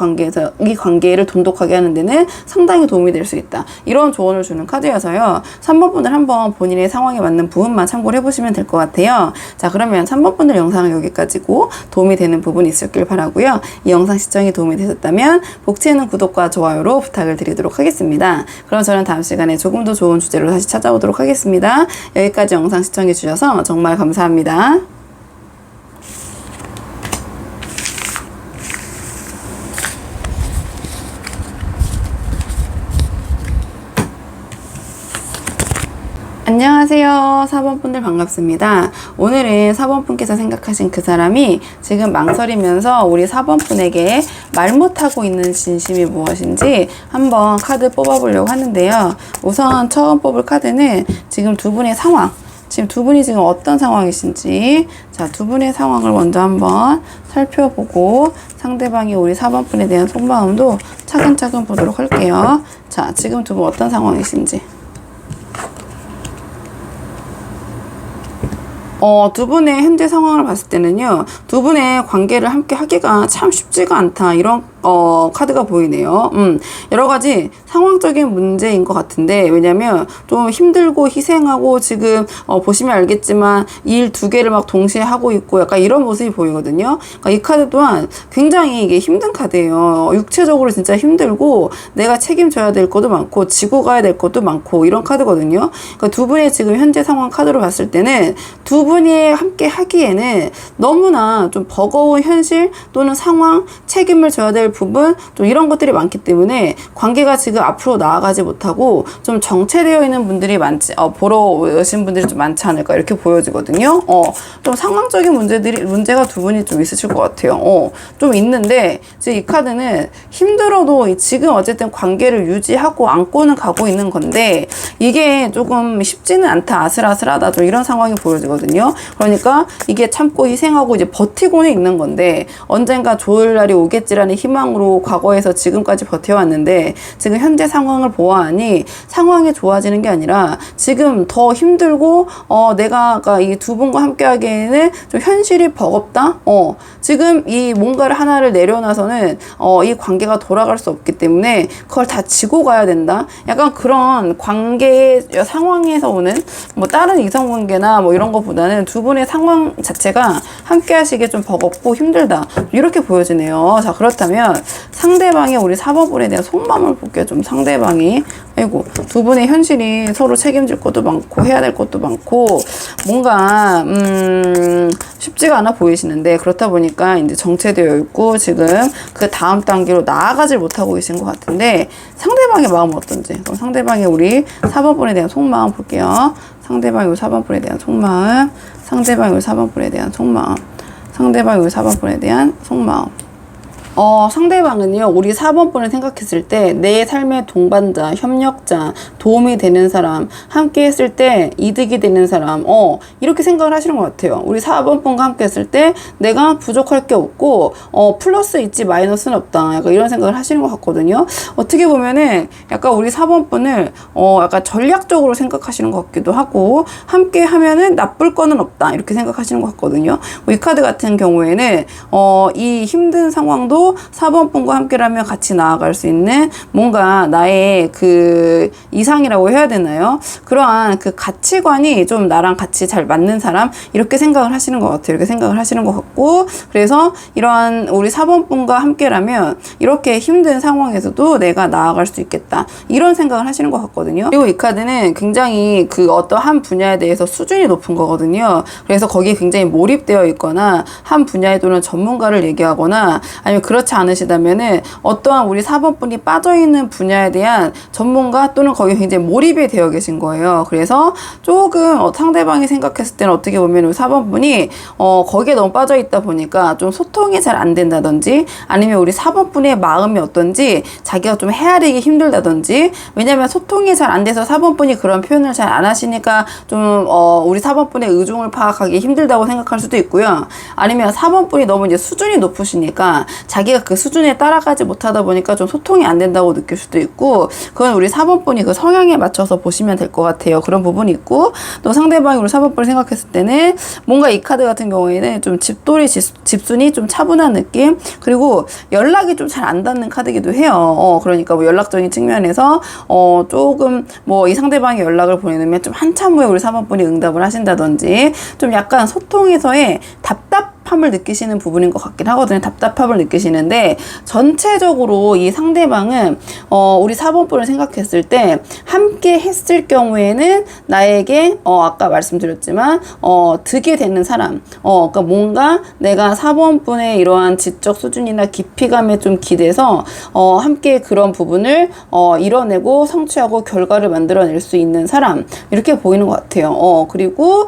관계를 돈독하게 하는 데는 상당히 도움이 될 수 있다. 이런 조언을 주는 카드여서요, 3번 분들 한번 본인의 상황에 맞는 부분만 참고를 해보시면 될 것 같아요. 자, 그러면 3번 분들 영상은 여기까지고, 도움이 되는 부분이 있었길 바라고요. 이 영상 시청이 도움이 되셨다면 복지에는 구독과 좋아요로 부탁을 드리도록 하겠습니다. 그럼 저는 다음 시간에 조금 더 좋은 주제로 다시 찾아오도록 하겠습니다. 여기까지 영상 시청해 주셔서 정말 감사합니다. 안녕하세요. 4번 분들 반갑습니다. 오늘은 4번 분께서 생각하신 그 사람이 지금 망설이면서 우리 4번 분에게 말 못하고 있는 진심이 무엇인지 한번 카드 뽑아보려고 하는데요. 우선 처음 뽑을 카드는 지금 두 분의 상황, 지금 두 분이 지금 어떤 상황이신지, 자, 두 분의 상황을 먼저 한번 살펴보고 상대방이 우리 4번 분에 대한 속마음도 차근차근 보도록 할게요. 자, 지금 두 분 어떤 상황이신지. 두 분의 현재 상황을 봤을 때는요, 두 분의 관계를 함께 하기가 참 쉽지가 않다, 이런 카드가 보이네요. 여러 가지 상황적인 문제인 것 같은데, 왜냐면 좀 힘들고 희생하고 지금 보시면 알겠지만 일 두 개를 막 동시에 하고 있고 약간 이런 모습이 보이거든요. 그러니까 이 카드 또한 굉장히 이게 힘든 카드예요. 육체적으로 진짜 힘들고 내가 책임져야 될 것도 많고 지고 가야 될 것도 많고 이런 카드거든요. 그러니까 두 분의 지금 현재 상황 카드로 봤을 때는 두 분이 함께 하기에는 너무나 좀 버거운 현실 또는 상황, 책임을 져야 될 부분, 좀 이런 것들이 많기 때문에 관계가 지금 앞으로 나아가지 못하고 좀 정체되어 있는 분들이 보러 오신 분들이 좀 많지 않을까 이렇게 보여지거든요. 좀 상황적인 문제가 두 분이 좀 있으실 것 같아요. 좀 있는데 지금 이 카드는 힘들어도 지금 어쨌든 관계를 유지하고 안고는 가고 있는 건데 이게 조금 쉽지는 않다, 아슬아슬하다, 좀 이런 상황이 보여지거든요. 그러니까 이게 참고 희생하고 이제 버티고는 있는 건데 언젠가 좋을 날이 오겠지라는 희망으로 과거에서 지금까지 버텨왔는데 지금 현재 상황을 보아하니 상황이 좋아지는 게 아니라 지금 더 힘들고 내가 이 두 분과 함께 하기에는 좀 현실이 버겁다. 지금 이 뭔가를 하나를 내려놔서는 이 관계가 돌아갈 수 없기 때문에 그걸 다 지고 가야 된다. 약간 그런 관계 상황에서 오는 뭐 다른 이성관계나 뭐 이런 것보다는 두 분의 상황 자체가 함께 하시기에 좀 버겁고 힘들다. 이렇게 보여지네요. 자, 그렇다면 상대방의 우리 4번 분에 대한 속마음을 볼게요. 좀 상대방이 두 분의 현실이 서로 책임질 것도 많고 해야 될 것도 많고 뭔가 쉽지가 않아 보이시는데 그렇다 보니까 이제 정체되어 있고 지금 그 다음 단계로 나아가질 못하고 계신 것 같은데 상대방의 마음은 어떤지, 그럼 상대방의 우리 4번 분에 대한 속마음 볼게요. 상대방의 우리 4번 분에 대한 속마음, 상대방의 우리 4번 분에 대한 속마음, 상대방의 우리 4번 분에 대한 속마음. 상대방은요, 우리 4번 분을 생각했을 때 내 삶의 동반자, 협력자, 도움이 되는 사람, 함께 했을 때 이득이 되는 사람, 이렇게 생각을 하시는 것 같아요. 우리 4번 분과 함께 했을 때 내가 부족할 게 없고, 플러스 있지 마이너스는 없다. 약간 이런 생각을 하시는 것 같거든요. 어떻게 보면은 약간 우리 4번 분을, 약간 전략적으로 생각하시는 것 같기도 하고, 함께 하면은 나쁠 거는 없다. 이렇게 생각하시는 것 같거든요. 이 카드 같은 경우에는, 이 힘든 상황도 4번 분과 함께라면 같이 나아갈 수 있는 뭔가 나의 그 이상이라고 해야 되나요? 그러한 그 가치관이 좀 나랑 같이 잘 맞는 사람 이렇게 생각을 하시는 것 같아요. 이렇게 생각을 하시는 것 같고 그래서 이러한 우리 4번 분과 함께라면 이렇게 힘든 상황에서도 내가 나아갈 수 있겠다. 이런 생각을 하시는 것 같거든요. 그리고 이 카드는 굉장히 그 어떠한 분야에 대해서 수준이 높은 거거든요. 그래서 거기에 굉장히 몰입되어 있거나 한 분야에 또는 전문가를 얘기하거나 아니면 그렇지 않으시다면은 어떠한 우리 4번 분이 빠져있는 분야에 대한 전문가 또는 거기에 굉장히 몰입이 되어 계신 거예요. 그래서 조금 상대방이 생각했을 때는 어떻게 보면 우리 4번 분이 거기에 너무 빠져있다 보니까 좀 소통이 잘 안 된다든지 아니면 우리 4번 분의 마음이 어떤지 자기가 좀 헤아리기 힘들다든지 왜냐면 소통이 잘 안 돼서 4번 분이 그런 표현을 잘 안 하시니까 좀 우리 4번 분의 의중을 파악하기 힘들다고 생각할 수도 있고요. 아니면 4번 분이 너무 이제 수준이 높으시니까 자기가 그 수준에 따라가지 못하다 보니까 좀 소통이 안 된다고 느낄 수도 있고 그건 우리 4번 분이 그 성향에 맞춰서 보시면 될 것 같아요. 그런 부분이 있고 또 상대방이 우리 4번 분을 생각했을 때는 뭔가 이 카드 같은 경우에는 좀 집순이 좀 차분한 느낌 그리고 연락이 좀 잘 안 닿는 카드기도 해요. 그러니까 뭐 연락적인 측면에서 조금 뭐 이 상대방이 연락을 보내면 좀 한참 후에 우리 4번 분이 응답을 하신다든지 좀 약간 소통에서의 답답함을 느끼시는 부분인 것 같긴 하거든요. 답답함을 느끼시는데 전체적으로 이 상대방은 우리 4번 분을 생각했을 때 함께 했을 경우에는 나에게 아까 말씀드렸지만 득이 되는 사람 그러니까 뭔가 내가 4번 분의 이러한 지적 수준이나 깊이감에 좀 기대서 함께 그런 부분을 이뤄내고 성취하고 결과를 만들어낼 수 있는 사람 이렇게 보이는 것 같아요. 그리고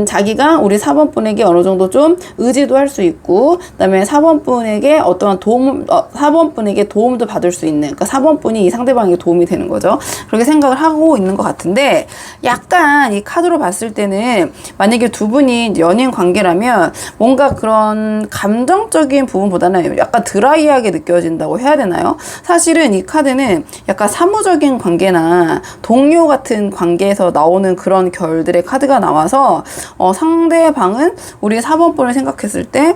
자기가 우리 4번 분에게 어느 정도 좀 의지도 할 수 있고 그다음에 4번 분에게 어떠한 도움 4번 분에게 도움도 받을 수 있는 그러니까 4번 분이 이 상대방에게 도움이 되는 거죠. 그렇게 생각을 하고 있는 것 같은데 약간 이 카드로 봤을 때는 만약에 두 분이 연인 관계라면 뭔가 그런 감정적인 부분보다는 약간 드라이하게 느껴진다고 해야 되나요? 사실은 이 카드는 약간 사무적인 관계나 동료 같은 관계에서 나오는 그런 결들의 카드가 나와서 상대방은 우리 4번 분을 생각해 생각했을 때,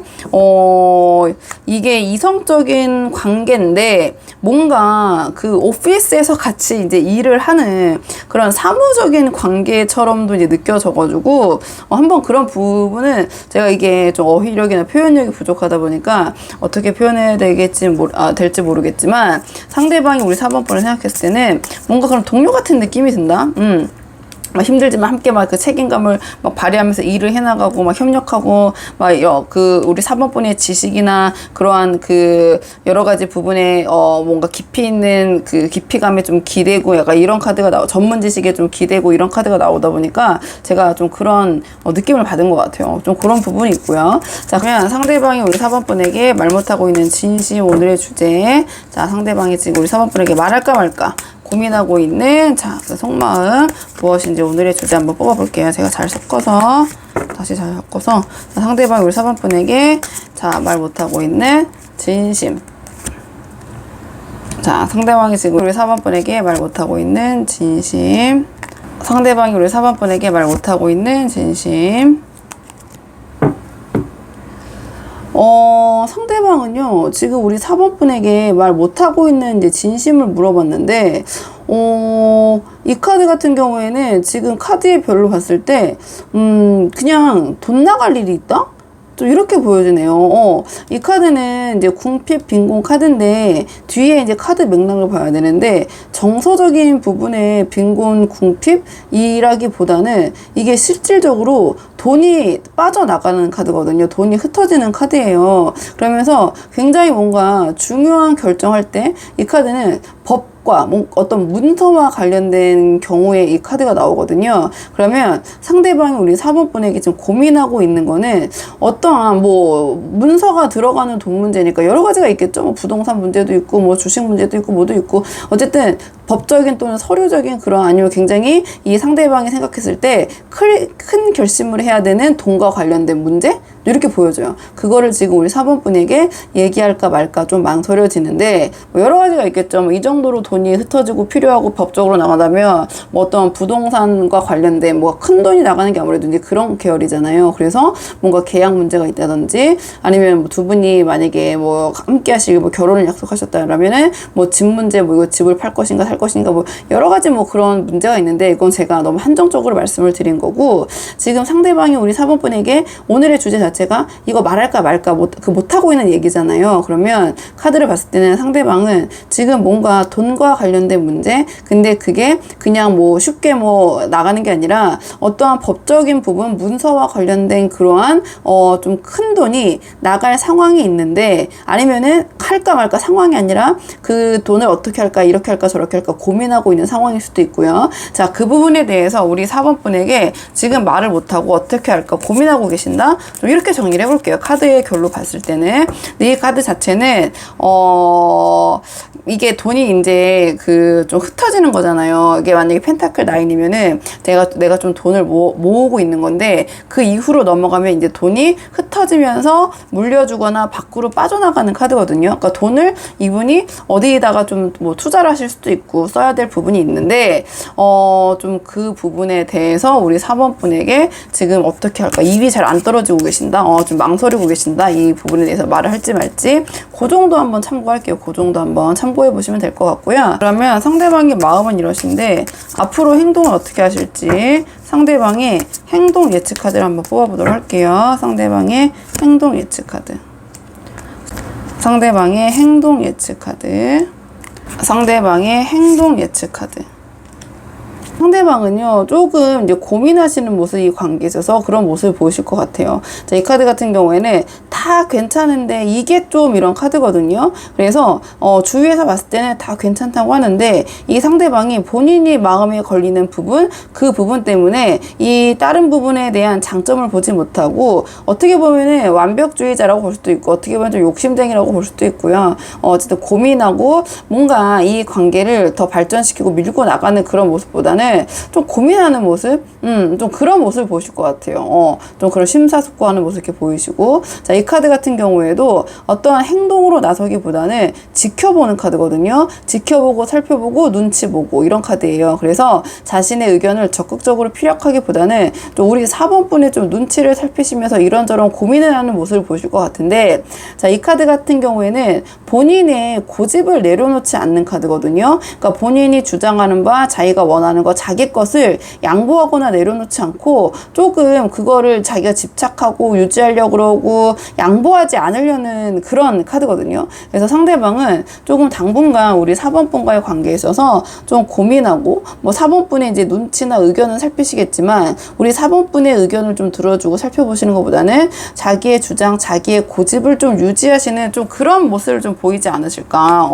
이게 이성적인 관계인데, 뭔가 그 오피스에서 같이 이제 일을 하는 그런 사무적인 관계처럼도 이제 느껴져가지고, 한번 그런 부분은 제가 이게 좀 어휘력이나 표현력이 부족하다 보니까 어떻게 표현해야 될지 모르겠지만, 상대방이 우리 4번분을 생각했을 때는 뭔가 그런 동료 같은 느낌이 든다. 막 힘들지만 함께 막 그 책임감을 막 발휘하면서 일을 해나가고 막 협력하고 막 그 우리 4번분의 지식이나 그러한 그 여러 가지 부분에 뭔가 깊이 있는 그 깊이감에 좀 기대고 약간 이런 카드가 전문 지식에 좀 기대고 이런 카드가 나오다 보니까 제가 좀 그런 느낌을 받은 것 같아요. 좀 그런 부분이 있고요. 자, 그러면 상대방이 우리 4번분에게 말 못하고 있는 진심 오늘의 주제. 자, 상대방이 지금 우리 4번분에게 말할까 말까 고민하고 있는 그 속마음 무엇인지 오늘의 주제 한번 뽑아볼게요. 제가 잘 섞어서 다시 잘 섞어서 상대방이 우리 4번분에게 말 못하고 있는 진심. 자, 상대방이 지금 우리 4번분에게 말 못하고 있는 진심. 상대방이 우리 4번분에게 말 못하고 있는 진심. 상대방은요, 지금 우리 4번분에게 말 못하고 있는 이제 진심을 물어봤는데, 이 카드 같은 경우에는 지금 카드의 별로 봤을 때, 그냥 돈 나갈 일이 있다? 좀 이렇게 보여지네요. 이 카드는 이제 궁핍 빈곤 카드인데 뒤에 이제 카드 맥락을 봐야 되는데 정서적인 부분의 빈곤 궁핍이라기보다는 이게 실질적으로 돈이 빠져나가는 카드거든요. 돈이 흩어지는 카드예요. 그러면서 굉장히 뭔가 중요한 결정할 때 이 카드는 법과 어떤 문서와 관련된 경우에 이 카드가 나오거든요. 그러면 상대방이 우리 4번분에게 지금 고민하고 있는 거는 어떠한 문서가 들어가는 돈 문제니까 여러 가지가 있겠죠. 부동산 문제도 있고 주식 문제도 있고 뭐도 있고 어쨌든 법적인 또는 서류적인 그런 아니면 굉장히 이 상대방이 생각했을 때 큰 결심을 해야 되는 돈과 관련된 문제? 이렇게 보여져요. 그거를 지금 우리 4번분에게 얘기할까 말까 좀 망설여지는데 여러 가지가 있겠죠. 이 정도로 돈이 흩어지고 필요하고 법적으로 나가다면 어떤 부동산과 관련된 큰 돈이 나가는 게 아무래도 이제 그런 계열이잖아요. 그래서 뭔가 계약 문제가 있다든지 아니면 두 분이 만약에 함께 하실 결혼을 약속하셨다라면은 집 문제 이거 집을 팔 것인가 살 것인가 여러 가지 그런 문제가 있는데 이건 제가 너무 한정적으로 말씀을 드린 거고 지금 상대방이 우리 4번분에게 오늘의 주제 자체가 이거 말할까 말까 못하고 있는 얘기잖아요. 그러면 카드를 봤을 때는 상대방은 지금 뭔가 돈과 관련된 문제 근데 그게 그냥 쉽게 나가는 게 아니라 어떠한 법적인 부분 문서와 관련된 그러한 좀 큰 돈이 나갈 상황이 있는데 아니면은 할까 말까 상황이 아니라 그 돈을 어떻게 할까 이렇게 할까 저렇게 할까 고민하고 있는 상황일 수도 있고요. 자, 그 부분에 대해서 우리 4번분에게 지금 말을 못하고 어떻게 할까 고민하고 계신다? 좀 이렇게 정리를 해볼게요. 카드의 결로 봤을 때는. 이 카드 자체는, 이게 돈이 이제 좀 흩어지는 거잖아요. 이게 만약에 펜타클 9이면은 내가 좀 돈을 모으고 있는 건데 그 이후로 넘어가면 이제 돈이 흩어지면서 물려주거나 밖으로 빠져나가는 카드거든요. 그러니까 돈을 이분이 어디에다가 좀 투자를 하실 수도 있고 써야 될 부분이 있는데 좀 그 부분에 대해서 우리 4번분에게 지금 어떻게 할까 입이 잘 안 떨어지고 계신다. 좀 망설이고 계신다. 이 부분에 대해서 말을 할지 말지 그 정도 한번 참고할게요. 그 정도 한번 참고해 보시면 될 것 같고요. 그러면 상대방의 마음은 이러신데 앞으로 행동을 어떻게 하실지 상대방의 행동 예측 카드를 한번 뽑아보도록 할게요. 상대방의 행동 예측 카드. 상대방의 행동 예측 카드. 상대방의 행동 예측 카드. 상대방은요, 조금 이제 고민하시는 모습이 관계에 있어서 그런 모습을 보이실 것 같아요. 자, 이 카드 같은 경우에는 다 괜찮은데 이게 좀 이런 카드거든요. 그래서, 주위에서 봤을 때는 다 괜찮다고 하는데 이 상대방이 본인이 마음에 걸리는 부분, 그 부분 때문에 이 다른 부분에 대한 장점을 보지 못하고 어떻게 보면은 완벽주의자라고 볼 수도 있고 어떻게 보면 좀 욕심쟁이라고 볼 수도 있고요. 어쨌든 고민하고 뭔가 이 관계를 더 발전시키고 밀고 나가는 그런 모습보다는 좀 고민하는 모습, 좀 그런 모습을 보실 것 같아요. 좀 그런 심사숙고하는 모습 이렇게 보이시고. 자, 이 카드 같은 경우에도 어떠한 행동으로 나서기보다는 지켜보는 카드거든요. 지켜보고 살펴보고 눈치 보고 이런 카드예요. 그래서 자신의 의견을 적극적으로 피력하기보다는 좀 우리 4번 분의 좀 눈치를 살피시면서 이런저런 고민을 하는 모습을 보실 것 같은데, 자, 이 카드 같은 경우에는 본인의 고집을 내려놓지 않는 카드거든요. 그러니까 본인이 주장하는 바, 자기가 원하는 거, 자기 것을 양보하거나 내려놓지 않고 조금 그거를 자기가 집착하고 유지하려고 그러고 양보하지 않으려는 그런 카드거든요. 그래서 상대방은 조금 당분간 우리 4번 분과의 관계에 있어서 좀 고민하고, 뭐 4번 분의 이제 눈치나 의견은 살피시겠지만 우리 4번 분의 의견을 좀 들어주고 살펴보시는 것보다는 자기의 주장, 자기의 고집을 좀 유지하시는 좀 그런 모습을 좀 보이지 않으실까.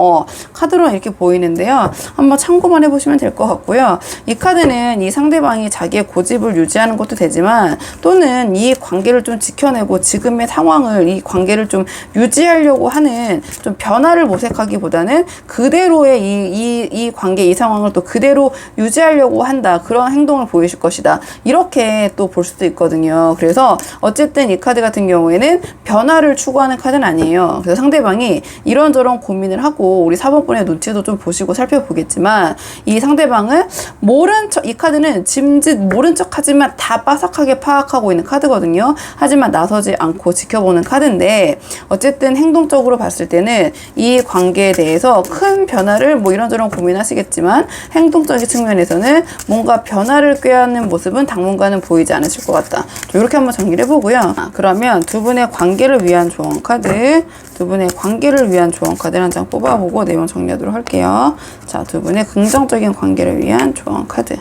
카드로 이렇게 보이는데요. 한번 참고만 해보시면 될 것 같고요. 이 카드는 이 상대방이 자기의 고집을 유지하는 것도 되지만, 또는 이 관계를 좀 지켜내고 지금의 상황을, 이 관계를 좀 유지하려고 하는 좀 변화를 모색하기보다는 그대로의 이 관계, 이 상황을 또 그대로 유지하려고 한다. 그런 행동을 보이실 것이다. 이렇게 또 볼 수도 있거든요. 그래서 어쨌든 이 카드 같은 경우에는 변화를 추구하는 카드는 아니에요. 그래서 상대방이 이런저런 고민을 하고 우리 4번분의 눈치도 좀 보시고 살펴보겠지만, 이 상대방은 모른 척, 이 카드는 짐짓 모른 척 하지만 다 빠삭하게 파악하고 있는 카드거든요. 하지만 나서지 않고 지켜보는 카드인데, 어쨌든 행동적으로 봤을 때는 이 관계에 대해서 큰 변화를 뭐 이런저런 고민하시겠지만, 행동적인 측면에서는 뭔가 변화를 꾀하는 모습은 당분간은 보이지 않으실 것 같다. 이렇게 한번 정리를 해보고요. 그러면 두 분의 관계를 위한 조언 카드, 두 분의 관계를 위한 조언 카드를 한 장 뽑아보고 내용 정리하도록 할게요. 자, 두 분의 긍정적인 관계를 위한 조언 카드.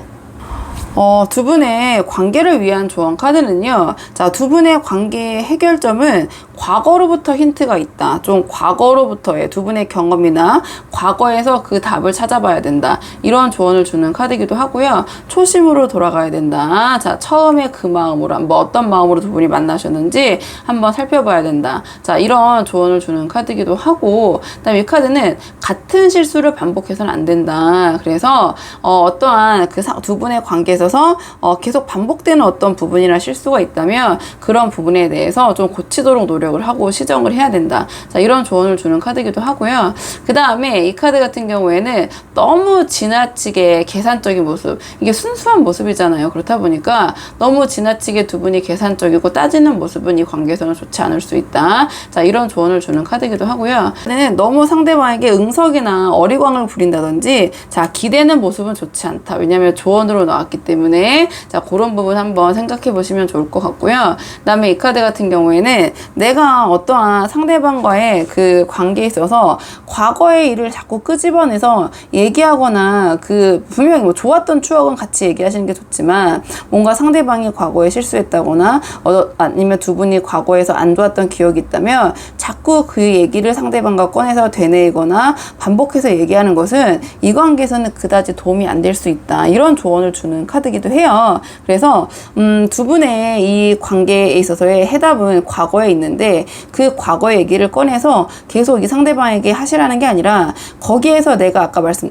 두 분의 관계를 위한 조언 카드는요. 자, 두 분의 관계의 해결점은 과거로부터 힌트가 있다. 좀 과거로부터의 두 분의 경험이나 과거에서 그 답을 찾아봐야 된다. 이런 조언을 주는 카드이기도 하고요. 초심으로 돌아가야 된다. 자, 처음에 그 마음으로, 뭐 어떤 마음으로 두 분이 만나셨는지 한번 살펴봐야 된다. 자, 이런 조언을 주는 카드이기도 하고, 그다음에 이 카드는 같은 실수를 반복해서는 안 된다. 그래서 어떠한 그 두 분의 관계에 있어서 계속 반복되는 어떤 부분이나 실수가 있다면 그런 부분에 대해서 좀 고치도록 노력을 하고 시정을 해야 된다. 자, 이런 조언을 주는 카드이기도 하고요. 그 다음에 이 카드 같은 경우에는 너무 지나치게 계산적인 모습, 이게 순수한 모습이잖아요. 그렇다 보니까 너무 지나치게 두 분이 계산적이고 따지는 모습은 이 관계에서는 좋지 않을 수 있다. 자, 이런 조언을 주는 카드이기도 하고요. 너무 상대방에게 응석이나 어리광을 부린다든지, 자, 기대는 모습은 좋지 않다. 왜냐하면 조언으로 나왔기 때문에. 자, 그런 부분 한번 생각해 보시면 좋을 것 같고요. 그 다음에 이 카드 같은 경우에는 내가 어떠한 상대방과의 그 관계에 있어서 과거의 일을 자꾸 끄집어내서 얘기하거나, 그 분명히 뭐 좋았던 추억은 같이 얘기하시는 게 좋지만, 뭔가 상대방이 과거에 실수했다거나 아니면 두 분이 과거에서 안 좋았던 기억이 있다면 자꾸 그 얘기를 상대방과 꺼내서 되뇌이거나 반복해서 얘기하는 것은 이 관계에서는 그다지 도움이 안 될 수 있다. 이런 조언을 주는 카드이기도 해요. 그래서 두 분의 이 관계에 있어서의 해답은 과거에 있는데, 그 과거의 얘기를 꺼내서 계속 이 상대방에게 하시라는 게 아니라, 거기에서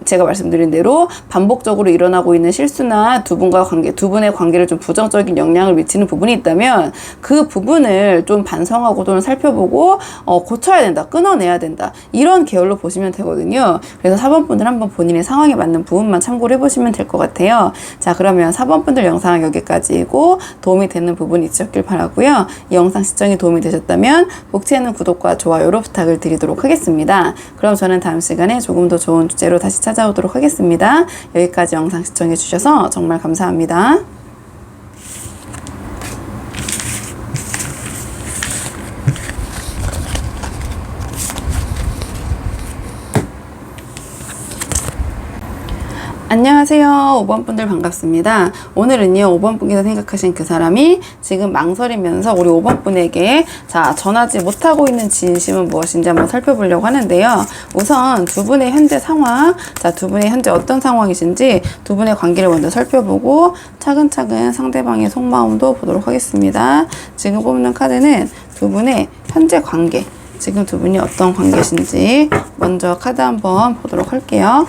제가 말씀드린 대로 반복적으로 일어나고 있는 실수나 두 분의 관계를 좀 부정적인 영향을 미치는 부분이 있다면 그 부분을 좀 반성하고 또는 살펴보고 고쳐야 된다, 끊어내야 된다, 이런 계열로 보시면 되거든요. 그래서 4번 분들 한번 본인의 상황에 맞는 부분만 참고를 해보시면 될 것 같아요. 자, 그러면 4번 분들 영상은 여기까지이고, 도움이 되는 부분이 있으셨길 바라고요. 이 영상 시청이 도움이 되셨다면 복채는 구독과 좋아요로 부탁을 드리도록 하겠습니다. 그럼 저는 다음 시간에 조금 더 좋은 주제로 다시 찾아오도록 하겠습니다. 여기까지 영상 시청해 주셔서 정말 감사합니다. 안녕하세요. 5번 분들 반갑습니다. 오늘은요, 5번 분께서 생각하신 그 사람이 지금 망설이면서 우리 5번 분에게 전하지 못하고 있는 진심은 무엇인지 한번 살펴보려고 하는데요. 우선 두 분의 현재 상황, 두 분의 현재 어떤 상황이신지 두 분의 관계를 먼저 살펴보고 차근차근 상대방의 속마음도 보도록 하겠습니다. 지금 뽑는 카드는 두 분의 현재 관계, 지금 두 분이 어떤 관계신지 먼저 카드 한번 보도록 할게요.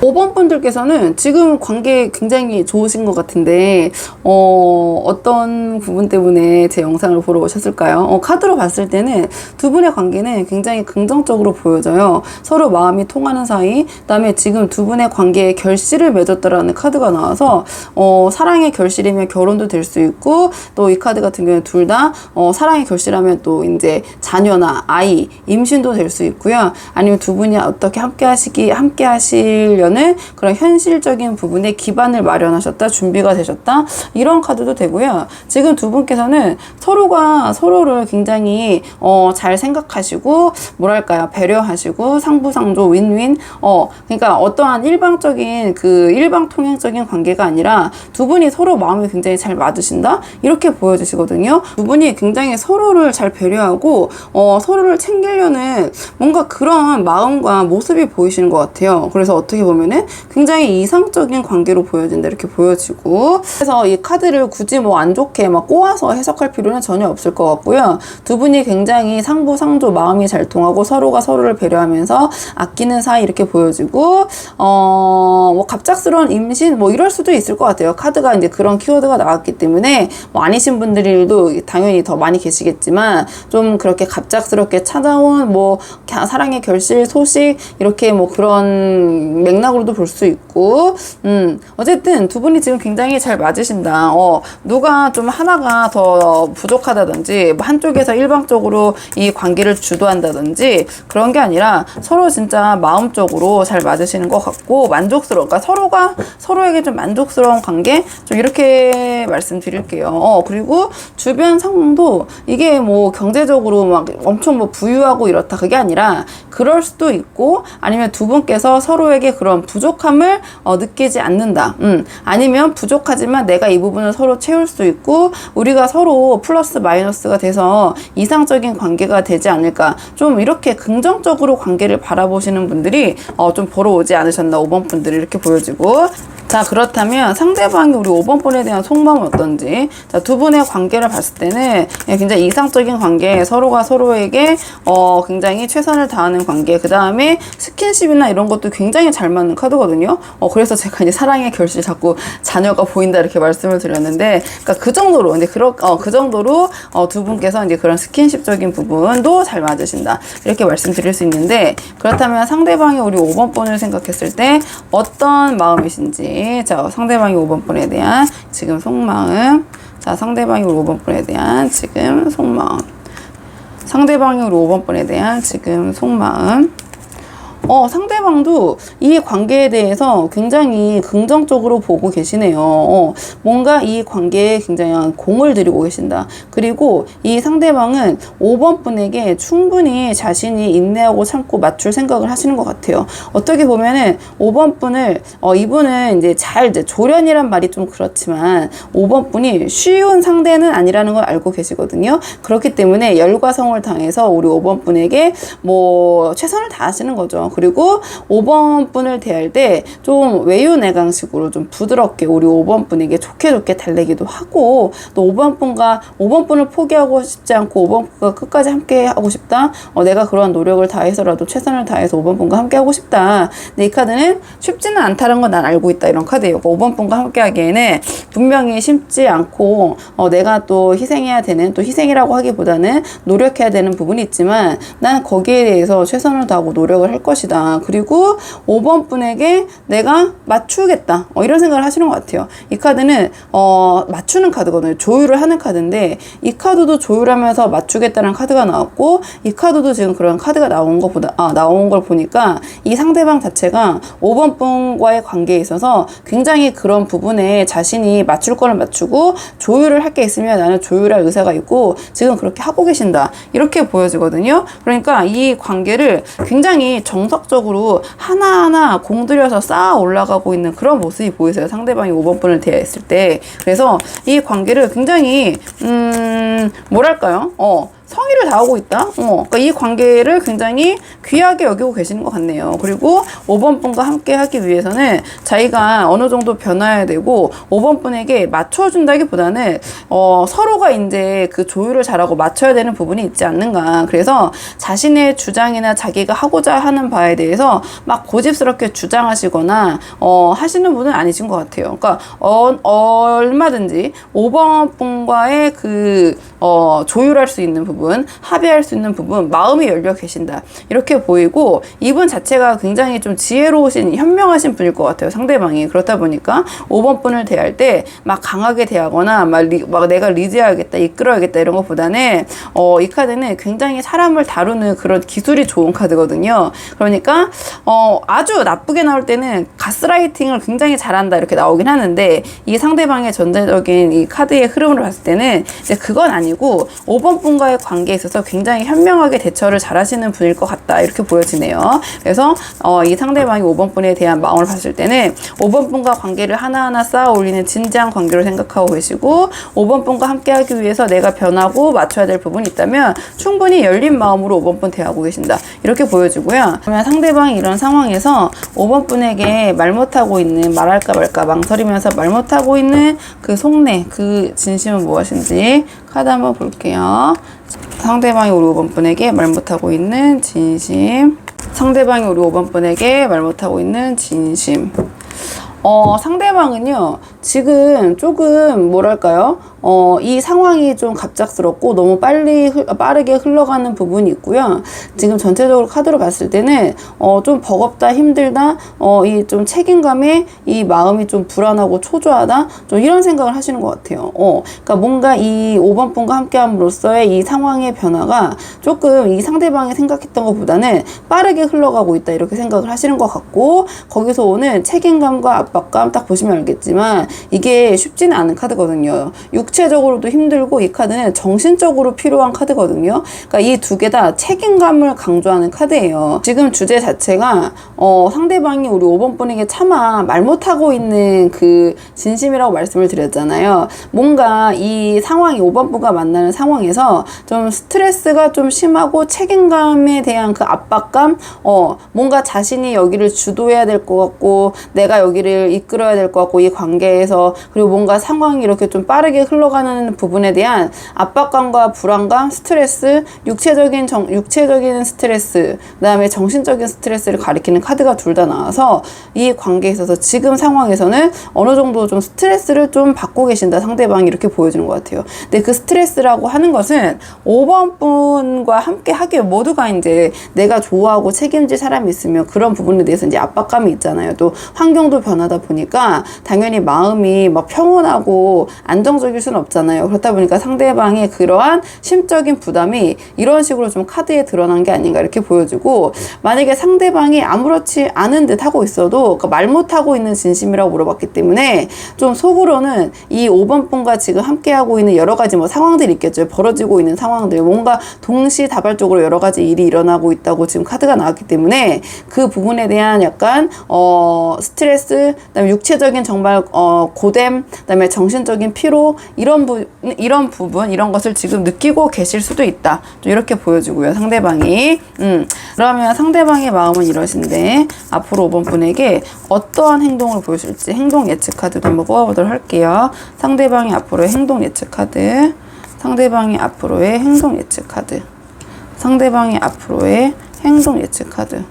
5번 분들께서는 지금 관계 굉장히 좋으신 것 같은데 어떤 부분 때문에 제 영상을 보러 오셨을까요? 카드로 봤을 때는 두 분의 관계는 굉장히 긍정적으로 보여져요. 서로 마음이 통하는 사이, 그다음에 지금 두 분의 관계에 결실을 맺었다라는 카드가 나와서 사랑의 결실이면 결혼도 될 수 있고, 또 이 카드 같은 경우는 둘 다 사랑의 결실하면 또 이제 자녀나 아이, 임신도 될 수 있고요. 아니면 두 분이 어떻게 함께 하시려는 그런 현실적인 부분에 기반을 마련하셨다, 준비가 되셨다, 이런 카드도 되고요. 지금 두 분께서는 서로가 서로를 굉장히 잘 생각하시고, 뭐랄까요, 배려하시고, 상부상조, 윈윈, 그러니까 어떠한 일방적인 일방통행적인 관계가 아니라 두 분이 서로 마음이 굉장히 잘 맞으신다, 이렇게 보여지시거든요. 두 분이 굉장히 서로를 잘 배려하고 서로를 챙기려는 뭔가 그런 마음과 모습이 보이시는 것 같아요. 그래서 어떻게 보면은 굉장히 이상적인 관계로 보여진다, 이렇게 보여지고, 그래서 이 카드를 굳이 뭐 안 좋게 막 꼬아서 해석할 필요는 전혀 없을 것 같고요. 두 분이 굉장히 상부상조, 마음이 잘 통하고 서로가 서로를 배려하면서 아끼는 사이, 이렇게 보여지고, 뭐 갑작스러운 임신 뭐 이럴 수도 있을 것 같아요. 카드가 이제 그런 키워드가 나왔기 때문에 뭐 아니신 분들도 당연히 더 많이 계시겠지만, 좀 그렇게 갑작스럽게 찾아온 뭐 사랑의 결실 소식, 이렇게 뭐 그런 맥락으로도 볼 수 있고, 어쨌든 두 분이 지금 굉장히 잘 맞으신다. 누가 좀 하나가 더 부족하다든지, 뭐 한쪽에서 일방적으로 이 관계를 주도한다든지 그런 게 아니라 서로 진짜 마음적으로 잘 맞으시는 것 같고, 그러니까 서로가 서로에게 좀 만족스러운 관계, 좀 이렇게 말씀드릴게요. 그리고 주변 상황도 이게 뭐 경제적으로 막 엄청 뭐 부유하고 이렇다, 그게 아니라 그럴 수도 있고, 아니면 두 분께서 서로에게 그런 부족함을 느끼지 않는다. 아니면 부족하지만 내가 이 부분을 서로 채울 수 있고, 우리가 서로 플러스 마이너스가 돼서 이상적인 관계가 되지 않을까, 좀 이렇게 긍정적으로 관계를 바라보시는 분들이 좀 보러 오지 않으셨나, 5번 분들이 이렇게 보여지고. 자, 그렇다면 상대방이 우리 5번 분에 대한 속마음은 어떤지. 자, 두 분의 관계를 봤을 때는 굉장히 이상적인 관계, 서로가 서로에게 굉장히 최선을 다하는 관계, 그 다음에 스킨십이나 이런 것도 굉장히 잘 맞는 카드거든요. 그래서 제가 이제 사랑의 결실, 자꾸 자녀가 보인다, 이렇게 말씀을 드렸는데, 그러니까 그 정도로, 이제 그 정도로 두 분께서 이제 그런 스킨십적인 부분도 잘 맞으신다, 이렇게 말씀드릴 수 있는데, 그렇다면 상대방이 우리 5번 분을 생각했을 때 어떤 마음이신지. 자, 상대방이 5번 분에 대한 지금 속마음. 자, 상대방이 우리 5번 분에 대한 지금 속마음. 상대방이 우리 5번 분에 대한 지금 속마음. 상대방도 이 관계에 대해서 굉장히 긍정적으로 보고 계시네요. 뭔가 이 관계에 굉장히 공을 들이고 계신다. 그리고 이 상대방은 5번 분에게 충분히 자신이 인내하고 참고 맞출 생각을 하시는 것 같아요. 어떻게 보면은 5번 분을, 이분은 이제 조련이란 말이 좀 그렇지만 5번 분이 쉬운 상대는 아니라는 걸 알고 계시거든요. 그렇기 때문에 열과 성을 당해서 우리 5번 분에게 뭐 최선을 다하시는 거죠. 그리고 5번 분을 대할 때 좀 외유내강식으로 좀 부드럽게 우리 5번 분에게 좋게 달래기도 하고, 또 5번 분을 포기하고 싶지 않고 5번 분과 끝까지 함께 하고 싶다. 내가 그러한 노력을 다해서라도 최선을 다해서 5번 분과 함께 하고 싶다. 근데 이 카드는 쉽지는 않다는 건 난 알고 있다, 이런 카드예요. 5번 분과 함께 하기에는 분명히 쉽지 않고, 내가 또 희생해야 되는, 또 희생이라고 하기보다는 노력해야 되는 부분이 있지만, 난 거기에 대해서 최선을 다하고 노력을 할 것이다. 그리고 5번 분에게 내가 맞추겠다, 이런 생각을 하시는 것 같아요. 이 카드는 맞추는 카드거든요. 조율을 하는 카드인데, 이 카드도 조율하면서 맞추겠다는 카드가 나왔고, 이 카드도 지금 그런 카드가 나온 걸 보니까 이 상대방 자체가 5번 분과의 관계에 있어서 굉장히 그런 부분에 자신이 맞출 거를 맞추고, 조율을 할 게 있으면 나는 조율할 의사가 있고 지금 그렇게 하고 계신다, 이렇게 보여지거든요. 그러니까 이 관계를 굉장히 정석적으로 하나하나 공들여서 쌓아 올라가고 있는 그런 모습이 보이세요, 상대방이 5번 분을 대했을 때. 그래서 이 관계를 굉장히 뭐랄까요, 성의를 다하고 있다. 그러니까 이 관계를 굉장히 귀하게 여기고 계시는 것 같네요. 그리고 5번 분과 함께 하기 위해서는 자기가 어느 정도 변화해야 되고 5번 분에게 맞춰준다기보다는 서로가 이제 그 조율을 잘하고 맞춰야 되는 부분이 있지 않는가. 그래서 자신의 주장이나 자기가 하고자 하는 바에 대해서 막 고집스럽게 주장하시거나 하시는 분은 아니신 것 같아요. 그러니까 얼마든지 5번 분과의 그 조율할 수 있는 부분, 합의할 수 있는 부분, 마음이 열려 계신다. 이렇게 보이고 이분 자체가 굉장히 좀 지혜로우신, 현명하신 분일 것 같아요. 상대방이. 그렇다 보니까 5번 분을 대할 때 막 강하게 대하거나 막 내가 리드해야겠다, 이끌어야겠다 이런 것보다는 이 카드는 굉장히 사람을 다루는 그런 기술이 좋은 카드거든요. 그러니까 아주 나쁘게 나올 때는 가스라이팅을 굉장히 잘한다 이렇게 나오긴 하는데 이 상대방의 전체적인 이 카드의 흐름을 봤을 때는 이제 그건 아니고 5번 분과의 관계에 있어서 굉장히 현명하게 대처를 잘 하시는 분일 것 같다 이렇게 보여지네요. 그래서 이 상대방이 5번 분에 대한 마음을 봤을 때는 5번 분과 관계를 하나하나 쌓아 올리는 진지한 관계로 생각하고 계시고 5번 분과 함께 하기 위해서 내가 변하고 맞춰야 될 부분이 있다면 충분히 열린 마음으로 5번 분 대하고 계신다 이렇게 보여지고요. 그러면 상대방이 이런 상황에서 5번 분에게 말 못하고 있는, 말할까 말까 망설이면서 말 못하고 있는 그 속내, 그 진심은 무엇인지 카드 한번 볼게요. 상대방이 우리 5번 분에게 말 못하고 있는 진심, 상대방이 우리 5번 분에게 말 못하고 있는 진심. 상대방은요, 지금 조금 뭐랄까요? 이 상황이 좀 갑작스럽고 너무 빠르게 흘러가는 부분이 있고요. 지금 전체적으로 카드로 봤을 때는 좀 버겁다, 힘들다, 이 좀 책임감에 이 마음이 좀 불안하고 초조하다, 좀 이런 생각을 하시는 것 같아요. 그러니까 뭔가 이 5번 분과 함께함으로써의 이 상황의 변화가 조금 이 상대방이 생각했던 것보다는 빠르게 흘러가고 있다 이렇게 생각을 하시는 것 같고, 거기서 오는 책임감과 압박감 딱 보시면 알겠지만 이게 쉽지는 않은 카드거든요. 육체적으로도 힘들고 이 카드는 정신적으로 필요한 카드거든요. 그러니까 이 두 개 다 책임감을 강조하는 카드예요. 지금 주제 자체가 상대방이 우리 5번 분에게 차마 말 못하고 있는 그 진심이라고 말씀을 드렸잖아요. 뭔가 이 상황이 5번 분과 만나는 상황에서 좀 스트레스가 좀 심하고 책임감에 대한 그 압박감, 뭔가 자신이 여기를 주도해야 될 것 같고 내가 여기를 이끌어야 될 것 같고 이 관계에서, 그리고 뭔가 상황이 이렇게 좀 빠르게 흘러가는 부분에 대한 압박감과 불안감, 스트레스, 육체적인 스트레스, 그 다음에 정신적인 스트레스를 가리키는 카드가 둘 다 나와서 이 관계에 있어서 지금 상황에서는 어느 정도 좀 스트레스를 좀 받고 계신다, 상대방이 이렇게 보여주는 것 같아요. 근데 그 스트레스라고 하는 것은 5번 분과 함께 하기에 모두가 이제 내가 좋아하고 책임질 사람이 있으면 그런 부분에 대해서 이제 압박감이 있잖아요. 또 환경도 변하다 보니까 당연히 마음이 막 평온하고 안정적일 수는 없잖아요. 그렇다 보니까 상대방의 그러한 심적인 부담이 이런 식으로 좀 카드에 드러난 게 아닌가 이렇게 보여지고, 만약에 상대방이 아무렇지 않은 듯 하고 있어도 그러니까 말 못하고 있는 진심이라고 물어봤기 때문에 좀 속으로는 이 5번 분과 지금 함께하고 있는 여러 가지 뭐 상황들이 있겠죠. 벌어지고 있는 상황들, 뭔가 동시다발적으로 여러 가지 일이 일어나고 있다고 지금 카드가 나왔기 때문에 그 부분에 대한 약간 스트레스, 그다음에 육체적인 정말 고됨, 그다음에 정신적인 피로, 이런 부분 이런 것을 지금 느끼고 계실 수도 있다. 좀 이렇게 보여지고요, 상대방이. 그러면 상대방의 마음은 이러신데 앞으로 5번 분에게 어떠한 행동을 보여줄지 행동 예측 카드도 한번 뽑아보도록 할게요. 상대방이 앞으로의 행동 예측 카드, 상대방이 앞으로의 행동 예측 카드, 상대방이 앞으로의 행동 예측 카드.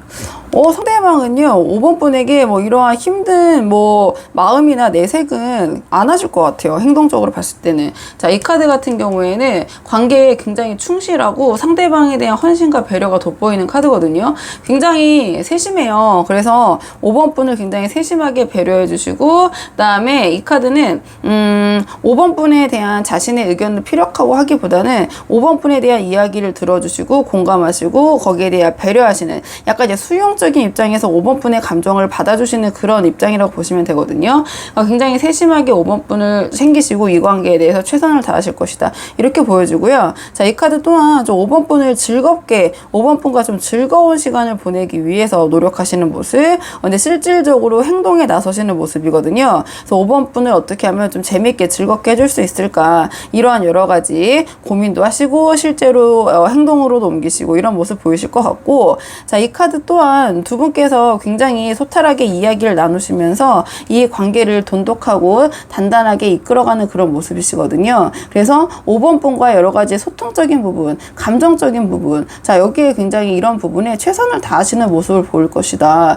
상대방은요, 5번 분에게 뭐 이러한 힘든 뭐 마음이나 내색은 안 하실 것 같아요. 행동적으로 봤을 때는. 자, 이 카드 같은 경우에는 관계에 굉장히 충실하고 상대방에 대한 헌신과 배려가 돋보이는 카드거든요. 굉장히 세심해요. 그래서 5번 분을 굉장히 세심하게 배려해 주시고, 그 다음에 이 카드는 5번 분에 대한 자신의 의견을 피력하고 하기보다는 5번 분에 대한 이야기를 들어주시고 공감하시고 거기에 대해 배려하시는, 약간 이제 수용적 소극적인 입장에서 5번 분의 감정을 받아주시는 그런 입장이라고 보시면 되거든요. 굉장히 세심하게 5번 분을 챙기시고 이 관계에 대해서 최선을 다하실 것이다. 이렇게 보여지고요. 자, 이 카드 또한 좀 5번 분을 즐겁게 5번 분과 좀 즐거운 시간을 보내기 위해서 노력하시는 모습, 근데 실질적으로 행동에 나서시는 모습이거든요. 그래서 5번 분을 어떻게 하면 좀 재밌게 즐겁게 해줄 수 있을까, 이러한 여러 가지 고민도 하시고 실제로 행동으로도 옮기시고 이런 모습 보이실 것 같고, 자, 이 카드 또한 두 분께서 굉장히 소탈하게 이야기를 나누시면서 이 관계를 돈독하고 단단하게 이끌어가는 그런 모습이시거든요. 그래서 5번 분과 여러 가지 소통적인 부분, 감정적인 부분, 자, 여기에 굉장히 이런 부분에 최선을 다하시는 모습을 보일 것이다.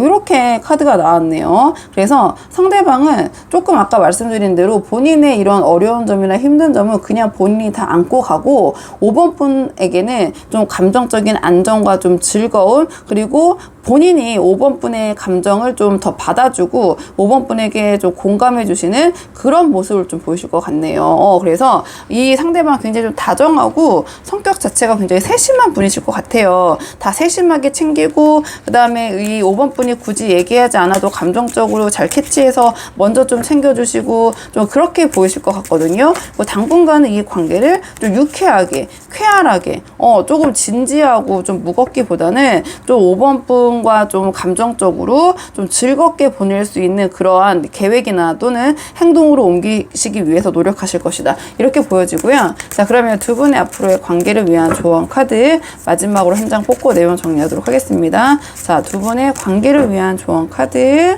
이렇게 카드가 나왔네요. 그래서 상대방은 조금 아까 말씀드린 대로 본인의 이런 어려운 점이나 힘든 점은 그냥 본인이 다 안고 가고, 5번 분에게는 좀 감정적인 안정과 좀 즐거움, 그리고 본인이 5번 분의 감정을 좀 더 받아주고 5번 분에게 좀 공감해 주시는 그런 모습을 좀 보이실 것 같네요. 그래서 이 상대방 굉장히 좀 다정하고 성격 자체가 굉장히 세심한 분이실 것 같아요. 다 세심하게 챙기고, 그 다음에 이 5번 분이 굳이 얘기하지 않아도 감정적으로 잘 캐치해서 먼저 좀 챙겨주시고 좀 그렇게 보이실 것 같거든요. 당분간은 이 관계를 좀 유쾌하게, 쾌활하게, 조금 진지하고 좀 무겁기보다는 좀 5번 분과 좀 감정적으로 좀 즐겁게 보낼 수 있는 그러한 계획이나 또는 행동으로 옮기시기 위해서 노력하실 것이다. 이렇게 보여지고요. 자, 그러면 두 분의 앞으로의 관계를 위한 조언 카드 마지막으로 한 장 뽑고 내용 정리하도록 하겠습니다. 자, 두 분의 관계를 위한 조언 카드.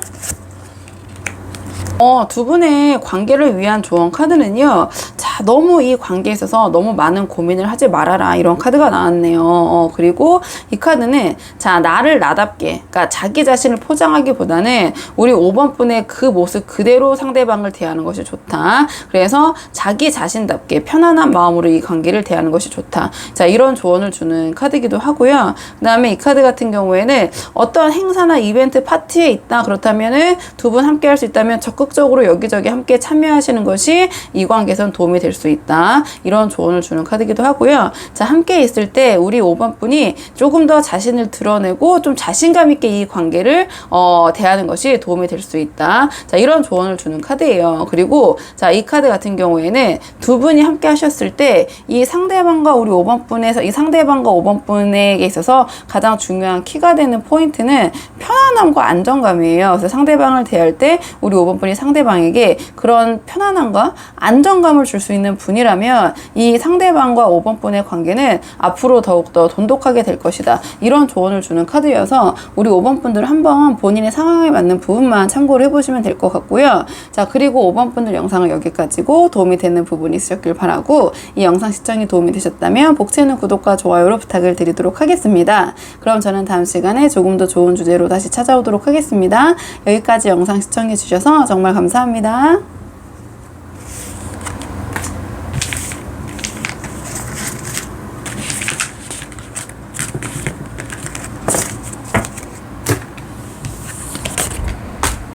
두 분의 관계를 위한 조언 카드는요. 자, 너무 이 관계에 있어서 너무 많은 고민을 하지 말아라, 이런 카드가 나왔네요. 그리고 이 카드는 자, 나를 나답게, 그러니까 자기 자신을 포장하기보다는 우리 5번 분의 그 모습 그대로 상대방을 대하는 것이 좋다. 그래서 자기 자신답게 편안한 마음으로 이 관계를 대하는 것이 좋다. 자, 이런 조언을 주는 카드이기도 하고요. 그 다음에 이 카드 같은 경우에는 어떤 행사나 이벤트 파티에 있다 그렇다면은 두 분 함께 할 수 있다면 적극적으로 여기저기 함께 참여하시는 것이 이 관계에선 도움이 될 수 있다. 이런 조언을 주는 카드이기도 하고요. 자, 함께 있을 때 우리 5번 분이 조금 더 자신을 드러내고 좀 자신감 있게 이 관계를 대하는 것이 도움이 될 수 있다. 자, 이런 조언을 주는 카드예요. 그리고 자, 이 카드 같은 경우에는 두 분이 함께 하셨을 때 이 상대방과 우리 5번 분에서 이 상대방과 5번 분에게 있어서 가장 중요한 키가 되는 포인트는 편안함과 안정감이에요. 그래서 상대방을 대할 때 우리 5번 분이 상대방에게 그런 편안함과 안정감을 줄 수 있는 분이라면 이 상대방과 5번 분의 관계는 앞으로 더욱더 돈독하게 될 것이다. 이런 조언을 주는 카드여서 우리 5번 분들 한번 본인의 상황에 맞는 부분만 참고를 해보시면 될 것 같고요. 자, 그리고 5번 분들 영상은 여기까지고 도움이 되는 부분이 있으셨길 바라고, 이 영상 시청이 도움이 되셨다면 복채는 구독과 좋아요로 부탁을 드리도록 하겠습니다. 그럼 저는 다음 시간에 조금 더 좋은 주제로 다시 찾아오도록 하겠습니다. 여기까지 영상 시청해 주셔서 정말 감사합니다.